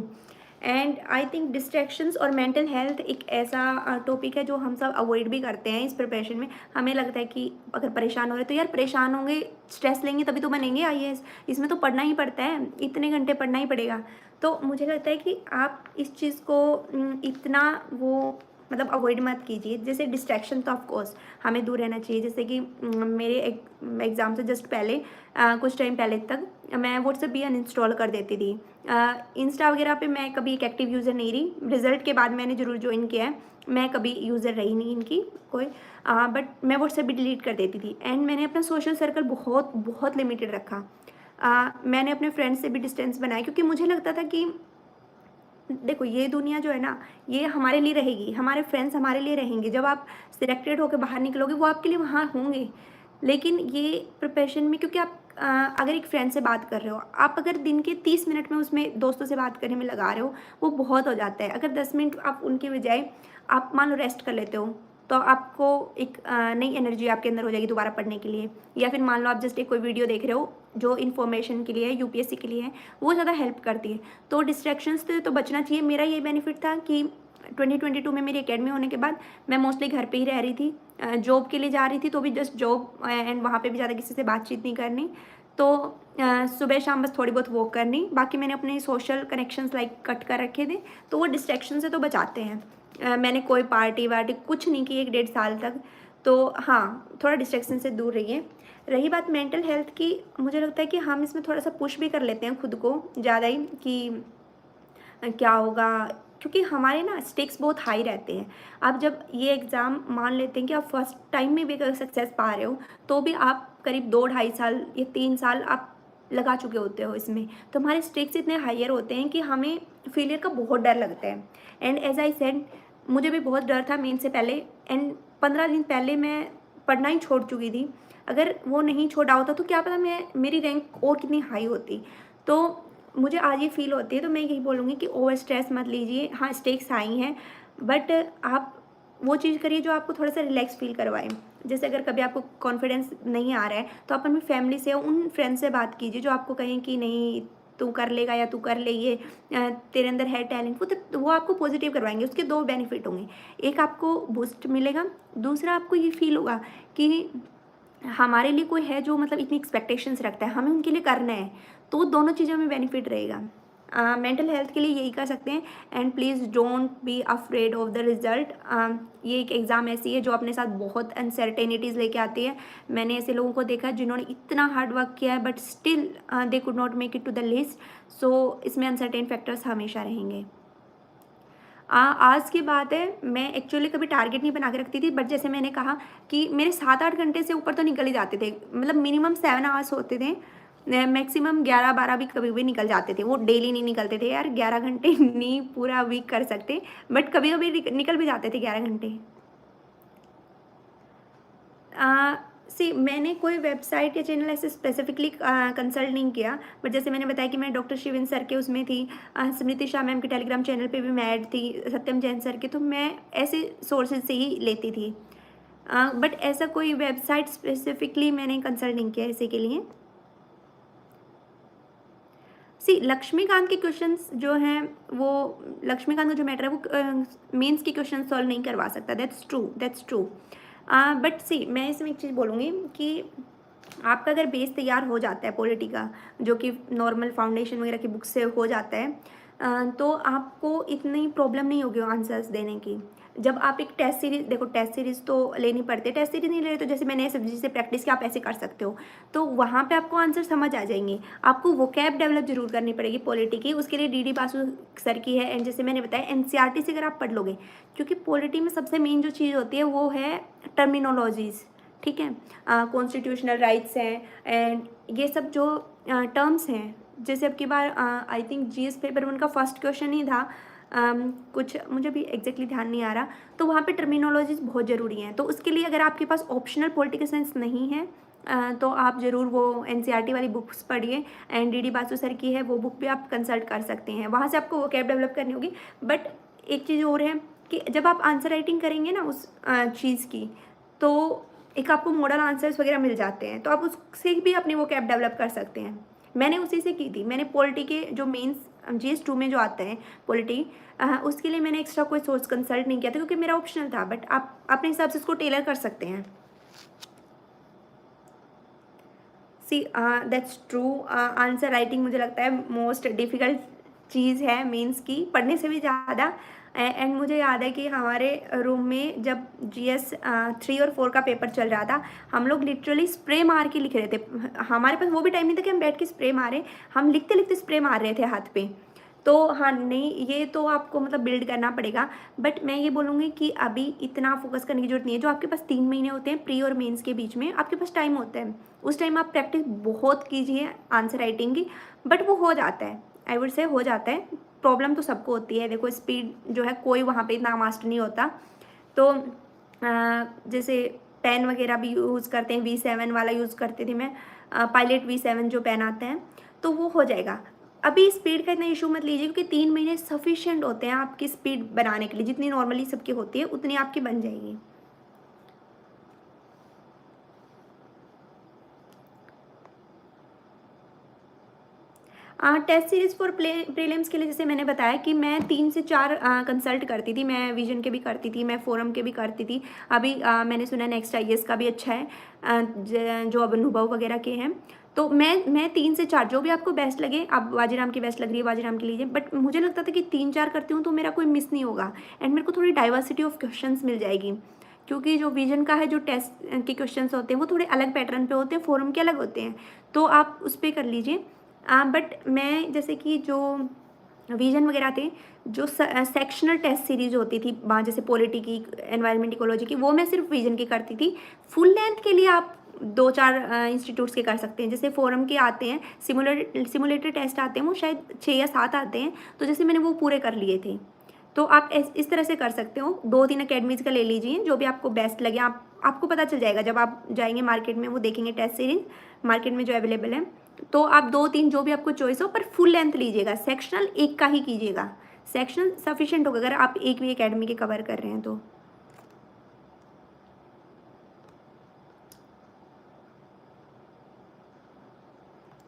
A: And I think distractions और मेंटल हेल्थ एक ऐसा टॉपिक है जो हम सब अवॉइड भी करते हैं इस प्रोफेशन में। हमें लगता है कि अगर परेशान हो रहे हैं, तो यार परेशान होंगे, स्ट्रेस लेंगे तभी तो बनेंगे आईएएस, इसमें तो पढ़ना ही पड़ता है, इतने घंटे पढ़ना ही पड़ेगा। तो मुझे लगता है कि आप इस चीज़ को इतना वो मतलब अवॉइड मत कीजिए। जैसे डिस्ट्रैक्शन तो ऑफ कोर्स हमें दूर रहना चाहिए। जैसे कि मेरे एग्ज़ाम से जस्ट पहले कुछ टाइम पहले तक मैं व्हाट्सएप भी अनइंस्टॉल कर देती थी। इंस्टा वगैरह पे मैं कभी एक एक्टिव यूज़र नहीं रही। रिज़ल्ट के बाद मैंने ज़रूर जॉइन किया है। मैं कभी यूज़र रही नहीं इनकी कोई, बट मैं व्हाट्सएप भी डिलीट कर देती थी। एंड मैंने अपना सोशल सर्कल बहुत बहुत लिमिटेड रखा। मैंने अपने फ्रेंड्स से भी डिस्टेंस बनाया, क्योंकि मुझे लगता था कि देखो ये दुनिया जो है ना, ये हमारे लिए रहेगी, हमारे फ्रेंड्स हमारे लिए रहेंगे। जब आप सिलेक्टेड होकर बाहर निकलोगे, वो आपके लिए वहाँ होंगे। लेकिन ये प्रोफेशन में, क्योंकि आप अगर एक फ्रेंड से बात कर रहे हो, आप अगर दिन के 30 मिनट में उसमें दोस्तों से बात करने में लगा रहे हो, वो बहुत हो जाता है। अगर 10 मिनट आप उनके बजाय आप मान लो रेस्ट कर लेते हो, तो आपको एक नई एनर्जी आपके अंदर हो जाएगी दोबारा पढ़ने के लिए। या फिर मान लो आप जस्ट एक कोई वीडियो देख रहे हो जो इन्फॉर्मेशन के लिए है, यूपीएससी के लिए है, वो ज़्यादा हेल्प करती है। तो डिस्ट्रैक्शंस से तो बचना चाहिए। मेरा ये बेनिफिट था कि 2022 में मेरी एकेडमी होने के बाद मैं मोस्टली घर पे ही रह रही थी। जॉब के लिए जा रही थी तो भी जस्ट जॉब, एंड वहाँ पे भी ज़्यादा किसी से बातचीत नहीं करनी। तो सुबह शाम बस थोड़ी बहुत वॉक करनी, बाकी मैंने अपने सोशल कनेक्शंस लाइक कट कर रखे थे, तो वो डिस्ट्रैक्शन से तो बचाते हैं। मैंने कोई पार्टी वार्टी कुछ नहीं की 1 डेढ़ साल तक। तो हाँ, थोड़ा डिस्ट्रैक्शन से दूर रहिए। रही बात मेंटल हेल्थ की, मुझे लगता है कि हम इसमें थोड़ा-सा पुश भी कर लेते हैं खुद को ज़्यादा ही कि क्या होगा, क्योंकि हमारे ना स्टेक्स बहुत हाई रहते हैं। आप जब ये एग्ज़ाम मान लेते हैं कि आप फर्स्ट टाइम में भी अगर सक्सेस पा रहे हो, तो भी आप करीब 2 ढाई साल या 3 साल आप लगा चुके होते हो इसमें। तो हमारे स्टेक्स इतने हायर होते हैं कि हमें फेलियर का बहुत डर लगता है। एंड एज़ आई सेड, मुझे भी बहुत डर था मेन से पहले। एंड 15 दिन पहले मैं पढ़ना ही छोड़ चुकी थी। अगर वो नहीं छोड़ा होता तो क्या पता मैं मेरी रैंक और कितनी हाई होती। तो मुझे आज ये फ़ील होती है, तो मैं यही बोलूँगी कि ओवर स्ट्रेस मत लीजिए। हाँ, स्टेक्स हाई हैं, बट आप वो चीज़ करिए जो आपको थोड़ा-सा रिलैक्स फ़ील करवाए। जैसे अगर कभी आपको कॉन्फिडेंस नहीं आ रहा है, तो आप अपनी फैमिली से, उन फ्रेंड से बात कीजिए जो आपको कहें कि नहीं तू कर लेगा या तू कर ले ये, तेरे अंदर है टैलेंट। वो आपको पॉजिटिव करवाएँगे। उसके 2 बेनिफिट होंगे। एक आपको बूस्ट मिलेगा, दूसरा आपको ये फ़ील होगा कि हमारे लिए कोई है जो मतलब इतनी एक्सपेक्टेशंस रखता है, हमें उनके लिए करना है, तो वो दोनों चीज़ों में बेनिफिट रहेगा। मेंटल हेल्थ के लिए यही कर सकते हैं। And please don't be afraid of the result. ये एक एग्ज़ाम ऐसी है जो अपने साथ बहुत अनसर्टेनिटीज़ लेके आती है। मैंने ऐसे लोगों को देखा है जिन्होंने इतना हार्ड वर्क किया है, but still they could not make it to the list. So इसमें अनसर्टेन फैक्टर्स हमेशा रहेंगे। आज की बात है, मैं एक्चुअली कभी टारगेट नहीं बना के रखती थी, बट जैसे मैंने कहा कि मेरे 7-8 घंटे से ऊपर तो निकल ही जाते थे। मतलब मिनिमम 7 आवर्स होते थे। मैक्सिमम 11-12 भी कभी-कभी निकल जाते थे। वो डेली नहीं निकलते थे यार, 11 घंटे नहीं पूरा वीक कर सकते, बट कभी-कभी निकल भी जाते थे 11 घंटे। अ, सी मैंने कोई वेबसाइट या चैनल ऐसे स्पेसिफिकली कंसल्ट नहीं किया, बट जैसे मैंने बताया कि मैं डॉक्टर शिवेंद्र सर के उसमें थी, स्मृति शाह मैम के टेलीग्राम चैनल पे भी मैं ऐड थी, सत्यम जैन सर के, तो मैं ऐसे सोर्सेज से ही लेती थी। बट ऐसा कोई वेबसाइट स्पेसिफिकली मैंने कंसल्ट नहीं किया इसी के लिए। सी लक्ष्मीकांत के क्वेश्चंस जो हैं वो, लक्ष्मीकांत का जो मैटर है वो मेंस के क्वेश्चन सॉल्व नहीं करवा सकता। That's true. बट सी मैं इसमें एक चीज़ बोलूँगी कि आपका अगर बेस तैयार हो जाता है पॉलिटी का, जो कि नॉर्मल फाउंडेशन वगैरह की बुक से हो जाता है, तो आपको इतनी प्रॉब्लम नहीं होगी आंसर्स देने की। जब आप एक टेस्ट सीरीज देखो, टेस्ट सीरीज तो लेनी पड़ती है, टेस्ट सीरीज नहीं ले रहे तो जैसे मैंने सब्जी से प्रैक्टिस की आप ऐसे कर सकते हो, तो वहाँ पे आपको आंसर समझ आ जाएंगे। आपको वोकैब डेवलप जरूर करनी पड़ेगी पॉलिटी की, उसके लिए डी बासु सर की है, एंड जैसे मैंने बताया एनसीईआरटी से अगर आप पढ़ लोगे, क्योंकि पॉलिटी में सबसे मेन जो चीज़ होती है वो है टर्मिनोलॉजीज़, ठीक है। कॉन्स्टिट्यूशनल राइट्स हैं एंड ये सब जो टर्म्स हैं, जैसे अब की बार आई थिंक जीएस पेपर 1 का फर्स्ट क्वेश्चन ही था, कुछ मुझे भी एग्जैक्टली ध्यान नहीं आ रहा, तो वहाँ पे टर्मिनोलॉजीज बहुत ज़रूरी हैं। तो उसके लिए अगर आपके पास ऑप्शनल पॉलिटिकल साइंस नहीं है, तो आप ज़रूर वो एनसीईआरटी वाली बुक्स पढ़िए, एंड डी बासु सर की है वो बुक भी आप कंसल्ट कर सकते हैं, वहाँ से आपको वोकैब डेवलप करनी होगी। बट एक चीज़ और है कि जब आप आंसर राइटिंग करेंगे ना उस चीज़ की, तो एक आपको मॉडल आंसर्स वगैरह मिल जाते हैं, तो आप उससे भी अपनी वो कैप डेवलप कर सकते हैं। मैंने उसी से की थी। मैंने पॉलिटी के जो मेंस GS2 में जो आता है पॉलिटी, उसके लिए मैंने एक्स्ट्रा कोई सोर्स कंसल्ट नहीं किया था क्योंकि मेरा ऑप्शनल था, बट आप अपने हिसाब से इसको टेलर कर सकते हैं। See that's true. Answer writing मुझे लगता है मोस्ट डिफ़िकल्ट चीज़ है मेंस की, पढ़ने से भी ज़्यादा। एंड मुझे याद है कि हमारे रूम में जब GS 3 और 4 का पेपर चल रहा था, हम लोग लिटरली स्प्रे मार के लिख रहे थे। हमारे पास वो भी टाइम नहीं था कि हम बैठ के स्प्रे मारें, हम लिखते लिखते स्प्रे मार रहे थे हाथ पे। तो हाँ, नहीं, ये तो आपको मतलब बिल्ड करना पड़ेगा। बट मैं ये बोलूँगी कि अभी इतना फोकस करने की जरूरत नहीं है। जो आपके पास 3 महीने होते हैं प्री और मेंस के बीच में, आपके पास टाइम होता है, उस टाइम आप प्रैक्टिस बहुत कीजिए आंसर राइटिंग की, बट वो हो जाता है, आई वुड से हो जाता है। प्रॉब्लम तो सबको होती है, देखो स्पीड जो है कोई वहाँ पे इतना मास्टर नहीं होता। तो जैसे पेन वगैरह भी यूज़ करते हैं, V7 वाला यूज़ करती थी मैं, पायलट V7 जो पेन आता है, तो वो हो जाएगा। अभी स्पीड का इतना इशू मत लीजिए क्योंकि 3 महीने सफिशिएंट होते हैं आपकी स्पीड बनाने के लिए, जितनी नॉर्मली सबकी होती है उतनी आपकी बन जाएगी। टेस्ट सीरीज़ फॉर प्रीलिम्स के लिए जैसे मैंने बताया कि मैं 3 से 4 कंसल्ट करती थी। मैं विजन के भी करती थी, मैं फोरम के भी करती थी। अभी मैंने सुना नेक्स्ट IAS का भी अच्छा है, जो अब अनुभव वगैरह के हैं। तो मैं 3 से 4 जो भी आपको बेस्ट लगे, अब वाजीराम की बेस्ट लग रही है वाजीराम की लीजिए, बट मुझे लगता था कि 3-4 करती हूँ तो मेरा कोई मिस नहीं होगा एंड मेरे को थोड़ी डाइवर्सिटी ऑफ क्वेश्चंस मिल जाएगी। क्योंकि जो विजन का है, जो टेस्ट के क्वेश्चंस होते हैं वो थोड़े अलग पैटर्न पे होते हैं, फोरम के अलग होते हैं, तो आप उस पर कर लीजिए। बट मैं जैसे कि जो विजन वगैरह थे, जो सेक्शनल टेस्ट सीरीज होती थी वहाँ, जैसे पॉलिटी की, एनवायरनमेंट इकोलॉजी की, वो मैं सिर्फ विजन की करती थी। फुल लेंथ के लिए आप 2-4 इंस्टीट्यूट्स के कर सकते हैं। जैसे फोरम के आते हैं, सिमुलेटेड टेस्ट आते हैं, वो शायद 6 या 7 आते हैं, तो जैसे मैंने वो पूरे कर लिए थे। तो आप इस तरह से कर सकते हो। 2-3 अकेडमीज़ का ले लीजिए, जो भी आपको बेस्ट लगे। आपको पता चल जाएगा जब आप जाएंगे मार्केट में, वो देखेंगे टेस्ट सीरीज मार्केट में जो अवेलेबल है, तो आप 2-3 जो भी आपको चॉइस हो, पर फुल लेंथ लीजिएगा। सेक्शनल एक का ही कीजिएगा, सेक्शनल सफिशिएंट होगा अगर आप एक भी अकेडमी के कवर कर रहे हैं तो।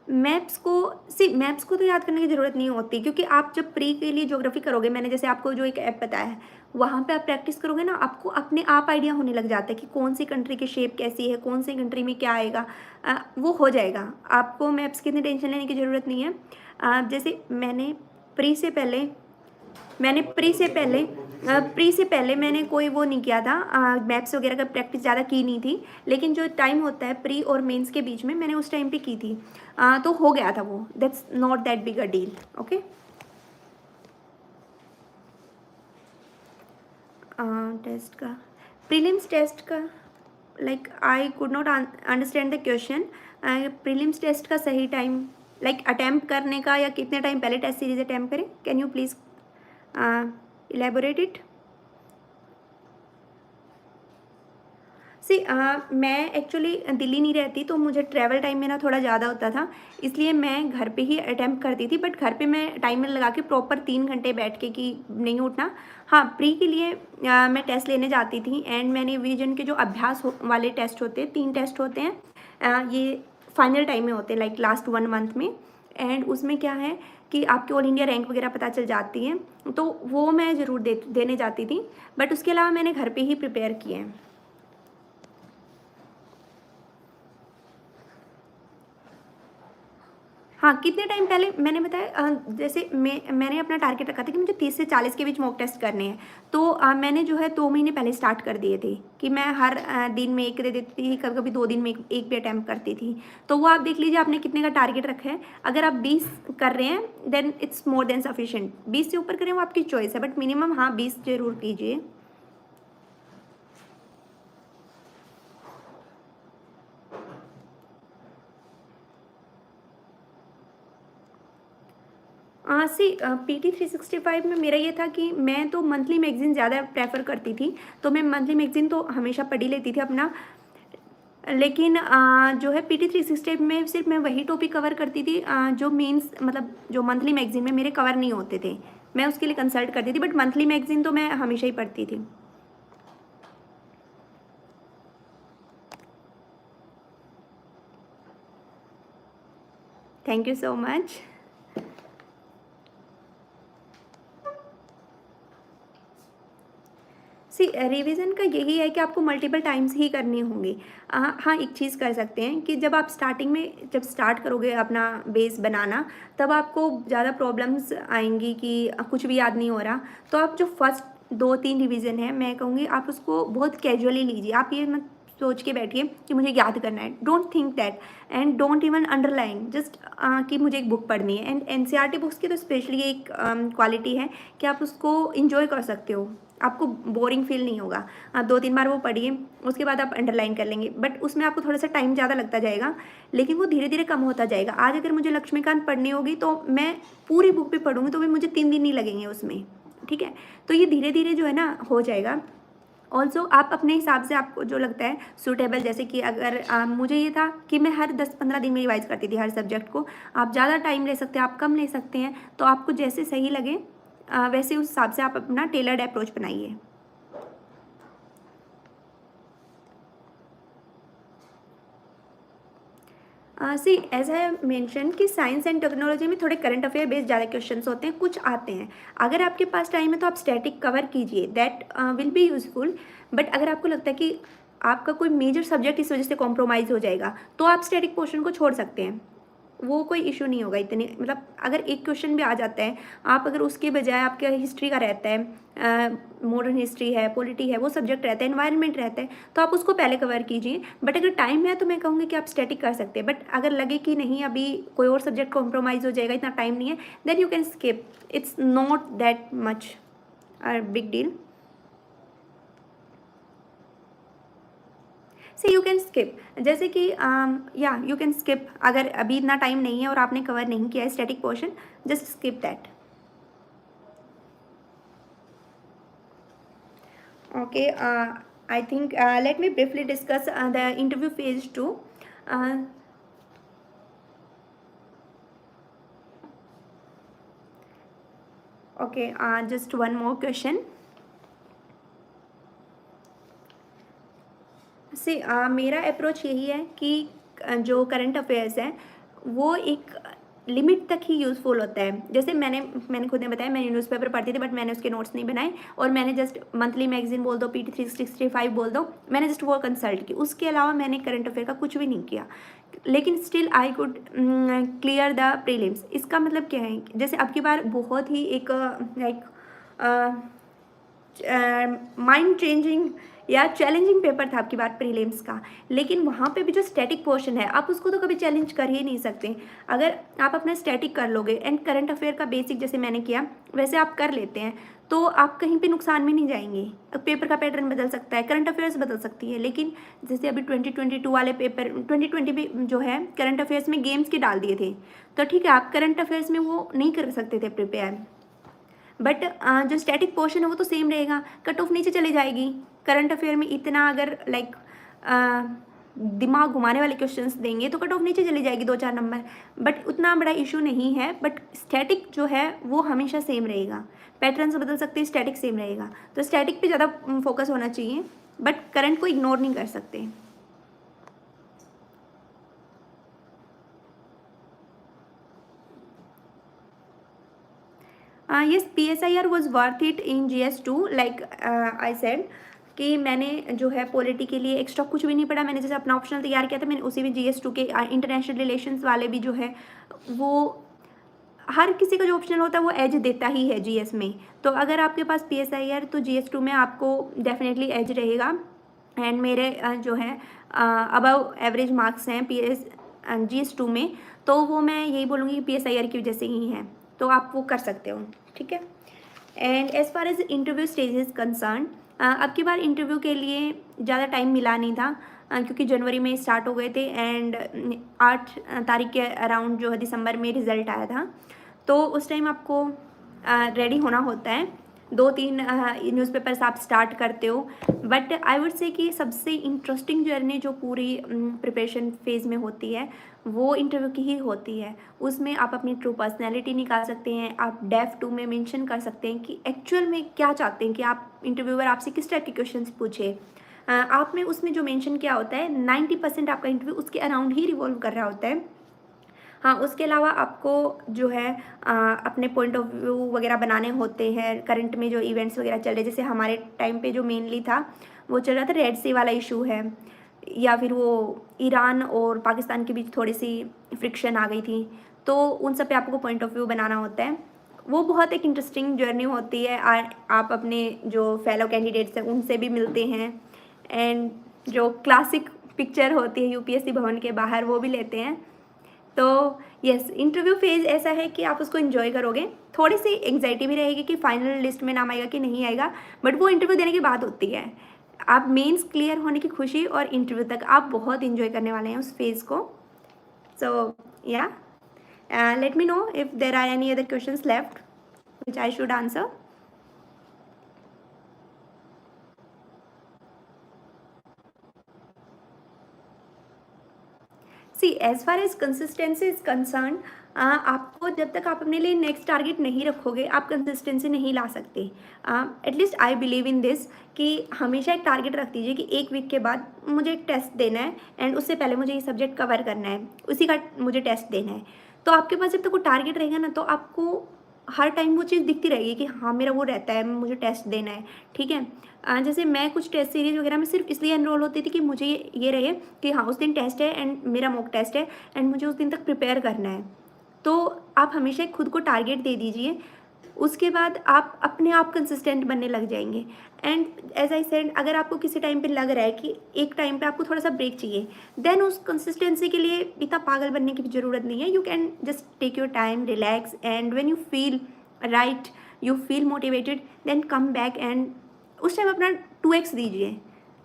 A: मैप्स को तो याद करने की ज़रूरत नहीं होती, क्योंकि आप जब प्री के लिए ज्योग्राफी करोगे, मैंने जैसे आपको जो एक ऐप बताया है, वहाँ पे आप प्रैक्टिस करोगे ना, आपको अपने आप आइडिया होने लग जाता है कि कौन सी कंट्री की शेप कैसी है, कौन सी कंट्री में क्या आएगा। वो हो जाएगा। आपको मैप्स की इतनी टेंशन लेने की ज़रूरत नहीं है। जैसे प्री से पहले प्री से पहले मैंने कोई वो नहीं किया था, मैप्स वगैरह का प्रैक्टिस ज़्यादा की नहीं थी, लेकिन जो टाइम होता है प्री और मेंस के बीच में, मैंने उस टाइम पे की थी, तो हो गया था वो। That's not that big a deal. Okay, test का, प्रीलिम्स टेस्ट का, like I could not understand the question. Prelims test का सही टाइम, लाइक अटैम्प्ट करने का, या कितने टाइम पहले टेस्ट सीरीज अटैम्प्ट करें? Can you please elaborate it? मैं एक्चुअली दिल्ली नहीं रहती, तो मुझे ट्रैवल टाइम मेरा थोड़ा ज़्यादा होता था, इसलिए मैं घर पे ही अटैम्प्ट करती थी। बट घर पे मैं टाइमर लगा के प्रॉपर 3 घंटे बैठ के कि नहीं उठना। हाँ, प्री के लिए मैं टेस्ट लेने जाती थी, एंड मैंने विजन के जो अभ्यास वाले टेस्ट होते हैं, 3 टेस्ट होते हैं, ये फाइनल टाइम में होते हैं, लाइक लास्ट 1 मंथ में। एंड उसमें क्या है कि आपके ऑल इंडिया रैंक वगैरह पता चल जाती है, तो वो मैं ज़रूर देने जाती थी, बट उसके अलावा मैंने घर पे ही प्रिपेयर किए हैं। हाँ, कितने टाइम पहले मैंने बताया, जैसे मैंने अपना टारगेट रखा था कि मुझे 30 से 40 के बीच मॉक टेस्ट करने हैं, तो मैंने जो है 2 महीने पहले स्टार्ट कर दिए थे कि मैं हर दिन में 1 दे देती थी, कभी-कभी 2 दिन में 1 भी अटेम्प्ट करती थी। तो वो आप देख लीजिए आपने कितने का टारगेट रखा है। अगर आप 20 कर रहे हैं then it's more than sufficient, 20 से ऊपर करें वो आपकी चॉइस है, बट मिनिमम हाँ 20 ज़रूर कीजिए। सी PT 365 में मेरा ये था कि मैं तो मंथली मैगज़ीन ज़्यादा प्रेफ़र करती थी, तो मैं मंथली मैगज़ीन तो हमेशा पढ़ ही लेती थी अपना। लेकिन जो है PT 365 में सिर्फ मैं वही टॉपिक कवर करती थी जो मेंस मतलब जो मंथली मैगज़ीन में मेरे कवर नहीं होते थे। मैं उसके लिए कंसल्ट करती थी, बट मंथली मैगज़ीन तो मैं हमेशा ही पढ़ती थी। Thank you so much. See revision का यही है कि आपको मल्टीपल टाइम्स ही करनी होंगी। हाँ, एक चीज़ कर सकते हैं कि जब आप स्टार्टिंग में जब स्टार्ट करोगे अपना बेस बनाना, तब आपको ज़्यादा प्रॉब्लम्स आएंगी कि कुछ भी याद नहीं हो रहा। तो आप जो फर्स्ट 2-3 रिवीजन है, मैं कहूँगी आप उसको बहुत कैजुअली लीजिए। आप ये मत सोच के बैठिए कि मुझे याद करना है, don't think that, and don't even underline, just कि मुझे एक बुक पढ़नी है। एंड NCERT बुक्स की तो स्पेशली एक क्वालिटी है कि आप उसको इंजॉय कर सकते हो, आपको बोरिंग फील नहीं होगा। आप 2-3 बार वो पढ़िए, उसके बाद आप अंडरलाइन कर लेंगे, बट उसमें आपको थोड़ा सा टाइम ज़्यादा लगता जाएगा, लेकिन वो धीरे धीरे कम होता जाएगा। आज अगर मुझे लक्ष्मीकांत पढ़नी होगी तो मैं पूरी बुक भी पढ़ूंगी तो भी मुझे 3 दिन नहीं लगेंगे उसमें, ठीक है। तो ये धीरे धीरे जो है ना हो जाएगा। ऑल्सो आप अपने हिसाब से आपको जो लगता है सूटेबल, जैसे कि अगर मुझे ये था कि मैं हर 10-15 दिन में रिवाइज करती थी हर सब्जेक्ट को। आप ज़्यादा टाइम ले सकते हैं, आप कम ले सकते हैं, तो आपको जैसे सही लगे वैसे उस हिसाब से आप अपना टेलर्ड अप्रोच बनाइए। सी एज आई मेंशन कि साइंस एंड टेक्नोलॉजी में थोड़े करंट अफेयर बेस्ड ज़्यादा क्वेश्चंस होते हैं, कुछ आते हैं। अगर आपके पास टाइम है तो आप स्टैटिक कवर कीजिए, that will be useful. But अगर आपको लगता है कि आपका कोई मेजर सब्जेक्ट इस वजह से कॉम्प्रोमाइज़ हो जाएगा, तो आप स्टैटिक पोर्शन को छोड़ सकते हैं। वो कोई इशू नहीं होगा इतने, मतलब अगर एक क्वेश्चन भी आ जाता है, आप अगर उसके बजाय आपका हिस्ट्री का रहता है, मॉडर्न हिस्ट्री है, पॉलिटी है, वो सब्जेक्ट रहता है, एनवायरनमेंट रहता है, तो आप उसको पहले कवर कीजिए। बट अगर टाइम है तो मैं कहूँगी कि आप स्टैटिक कर सकते हैं। बट अगर लगे कि नहीं अभी कोई और सब्जेक्ट कॉम्प्रोमाइज़ हो जाएगा, इतना टाइम नहीं है, then you can skip, it's not that much big deal. See you can skip, जैसे कि या यू कैन स्किप, अगर अभी इतना टाइम नहीं है और आपने कवर नहीं किया है static portion, just skip that. Okay, I think let me briefly discuss the interview phase 2. Uh, okay, just one more question. See, मेरा अप्रोच यही है कि जो करंट अफेयर्स हैं वो एक लिमिट तक ही यूज़फुल होता है। जैसे मैंने खुद ने बताया, मैं न्यूज़पेपर पढ़ती थी, बट मैंने उसके नोट्स नहीं बनाए, और मैंने जस्ट मंथली मैगजीन बोल दो, PT 365 बोल दो, मैंने जस्ट वो कंसल्ट की। उसके अलावा मैंने करंट अफेयर का कुछ भी नहीं किया, लेकिन still I could clear the prelims. इसका मतलब क्या है, जैसे अब की बार बहुत ही एक लाइक माइंड चेंजिंग या चैलेंजिंग पेपर था आपकी बार प्रीलिम्स का, लेकिन वहाँ पे भी जो स्टैटिक पोर्शन है आप उसको तो कभी चैलेंज कर ही नहीं सकते। अगर आप अपना स्टैटिक कर लोगे एंड करंट अफेयर का बेसिक जैसे मैंने किया वैसे आप कर लेते हैं, तो आप कहीं पे नुकसान में नहीं जाएंगे। अब पेपर का पैटर्न बदल सकता है, करंट अफेयर्स बदल सकती है, लेकिन जैसे अभी 2022 वाले पेपर 2020 में जो है करंट अफेयर्स में गेम्स के डाल दिए थे, तो ठीक है आप करंट अफेयर्स में वो नहीं कर सकते थे प्रिपेयर, बट जो स्टैटिक पोर्शन है वो तो सेम रहेगा, कट ऑफ नीचे चली जाएगी। करंट अफेयर में इतना अगर लाइक दिमाग घुमाने वाले क्वेश्चंस देंगे तो कट ऑफ नीचे चली जाएगी 2-4 नंबर, बट उतना बड़ा इशू नहीं है। बट स्टैटिक जो है वो हमेशा सेम रहेगा, पैटर्न से बदल सकते हैं, स्टैटिक सेम रहेगा, तो स्टैटिक पे ज़्यादा फोकस होना चाहिए, बट करंट को इग्नोर नहीं कर सकते। Yes, PSIR was worth it in GS2, like I said कि मैंने जो है पॉलिटी के लिए एक्स्ट्रा कुछ भी नहीं पढ़ा। मैंने जैसे अपना ऑप्शनल तैयार किया था, मैंने उसी में GS2 के इंटरनेशनल रिलेशंस वाले भी जो है वो हर किसी का जो ऑप्शनल होता है वो एज देता ही है GS में। तो अगर आपके पास PSIR तो GS2 में आपको डेफिनेटली एज रहेगा। एंड मेरे जो है अबव एवरेज मार्क्स हैं GS2 में, तो वो मैं यही बोलूँगी कि PSIR की वजह से ही हैं, तो आप वो कर सकते हो, ठीक है। And as far as interview stage is concern, अब की बार इंटरव्यू के लिए ज़्यादा टाइम मिला नहीं था, क्योंकि जनवरी में स्टार्ट हो गए थे एंड 8 तारीख के अराउंड जो है दिसंबर में रिज़ल्ट आया था। तो उस टाइम आपको रेडी होना होता है, 2-3 न्यूज़पेपर्स आप स्टार्ट करते हो। बट आई वुड से कि सबसे इंटरेस्टिंग जर्नी जो पूरी प्रिपरेशन फेज़ में होती है वो इंटरव्यू की ही होती है। उसमें आप अपनी ट्रू पर्सनैलिटी निकाल सकते हैं, आप डेफ 2 में मेंशन कर सकते हैं कि एक्चुअल में क्या चाहते हैं, कि आप इंटरव्यूअर आपसे किस टाइप के क्वेश्चंस पूछे। आप में उसमें जो मेंशन किया होता है 90% आपका इंटरव्यू उसके अराउंड ही रिवॉल्व कर रहा होता है। हाँ, उसके अलावा आपको जो है अपने पॉइंट ऑफ व्यू वगैरह बनाने होते हैं, करंट में जो इवेंट्स वगैरह चल रहे, जैसे हमारे टाइम पे जो मेनली था वो चल रहा था रेड सी वाला इशू है, या फिर वो ईरान और पाकिस्तान के बीच थोड़ी सी फ्रिक्शन आ गई थी, तो उन सब पे आपको पॉइंट ऑफ व्यू बनाना होता है। वो बहुत एक इंटरेस्टिंग जर्नी होती है। आप अपने जो फेलो कैंडिडेट्स हैं उनसे भी मिलते हैं, एंड जो क्लासिक पिक्चर होती है UPSC भवन के बाहर वो भी लेते हैं। तो यस, इंटरव्यू फेज़ ऐसा है कि आप उसको एंजॉय करोगे। थोड़ी सी एंग्जाइटी भी रहेगी कि फाइनल लिस्ट में नाम आएगा कि नहीं आएगा, बट वो इंटरव्यू देने की बात होती है। आप मेंस क्लियर होने की खुशी और इंटरव्यू तक आप बहुत एंजॉय करने वाले हैं उस फेज़ को। So yeah let me know if there are any other questions left which I should answer. See as far as consistency is concern, आपको जब तक आप अपने लिए नेक्स्ट टारगेट नहीं रखोगे आप कंसिस्टेंसी नहीं ला सकते। At least I believe in this कि हमेशा एक टारगेट रख दीजिए कि 1 वीक के बाद मुझे एक टेस्ट देना है एंड उससे पहले मुझे ये सब्जेक्ट कवर करना है, उसी का मुझे टेस्ट देना है। तो आपके पास जब तक वो टारगेट रहेगा ना, तो आपको हर टाइम वो चीज़ दिखती रहेगी कि हाँ मेरा वो रहता है, मुझे टेस्ट देना है, ठीक है। जैसे मैं कुछ टेस्ट सीरीज़ वगैरह में सिर्फ इसलिए एनरोल होती थी कि मुझे ये रहे कि हाँ उस दिन टेस्ट है एंड मेरा मॉक टेस्ट है एंड मुझे उस दिन तक प्रिपेयर करना है। तो आप हमेशा खुद को टारगेट दे दीजिए, उसके बाद आप अपने आप कंसिस्टेंट बनने लग जाएंगे। एंड एज आई सेड, अगर आपको किसी टाइम पे लग रहा है कि एक टाइम पे आपको थोड़ा सा ब्रेक चाहिए, देन उस कंसिस्टेंसी के लिए इतना पागल बनने की भी ज़रूरत नहीं है। You can just take your time, relax, and when you feel right, you feel motivated, then come back and उस टाइम अपना 2x दीजिए।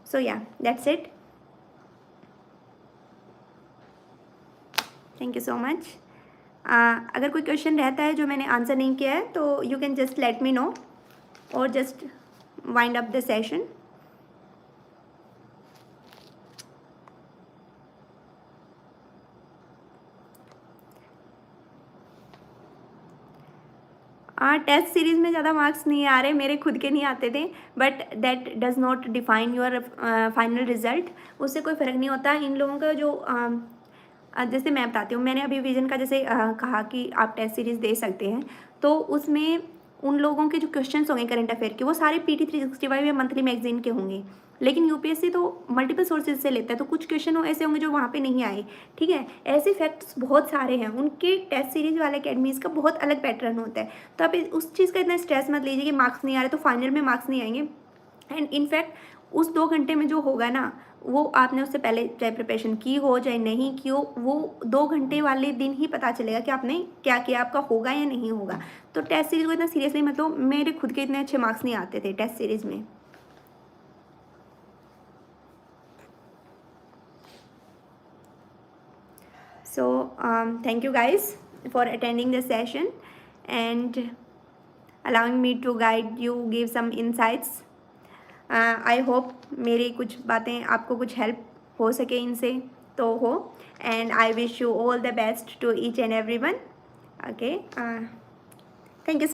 A: So yeah that's it. Thank you so much. अगर कोई क्वेश्चन रहता है जो मैंने आंसर नहीं किया है तो you can just let me know और just wind up the session. Test series में ज़्यादा मार्क्स नहीं आ रहे, मेरे खुद के नहीं आते थे, but that does not define your final result. उससे कोई फ़र्क नहीं होता। इन लोगों का जो जैसे मैं बताती हूँ, मैंने अभी विजन का जैसे कहा कि आप टेस्ट सीरीज़ दे सकते हैं, तो उसमें उन लोगों के जो क्वेश्चंस होंगे करंट अफेयर के वो सारे PT 365 या मंथली मैगजीन के होंगे, लेकिन UPSC तो मल्टीपल सोर्सेज से लेता है, तो कुछ क्वेश्चन ऐसे होंगे जो वहाँ पे नहीं आए, ठीक है। ऐसे फैक्ट्स बहुत सारे हैं, उनके टेस्ट सीरीज वाले अकेडमीज़ का बहुत अलग पैटर्न होता है। तो आप उस चीज़ का इतना स्ट्रेस मत लीजिए कि मार्क्स नहीं आ रहे तो फाइनल में मार्क्स नहीं आएंगे। एंड इनफैक्ट उस 2 घंटे में जो होगा ना, वो आपने उससे पहले चाहे प्रिपरेशन की हो चाहे नहीं की हो, वो 2 घंटे वाले दिन ही पता चलेगा कि आपने क्या किया, आपका होगा या नहीं होगा। तो टेस्ट सीरीज़ को इतना सीरियसली मत लो। मेरे खुद के इतने अच्छे मार्क्स नहीं आते थे टेस्ट सीरीज़ में। So thank you guys for attending this session and allowing me to guide you, give some insights. I hope मेरी कुछ बातें आपको कुछ हेल्प हो सके इनसे तो हो, and I wish you all the best to each and everyone. Okay, thank you.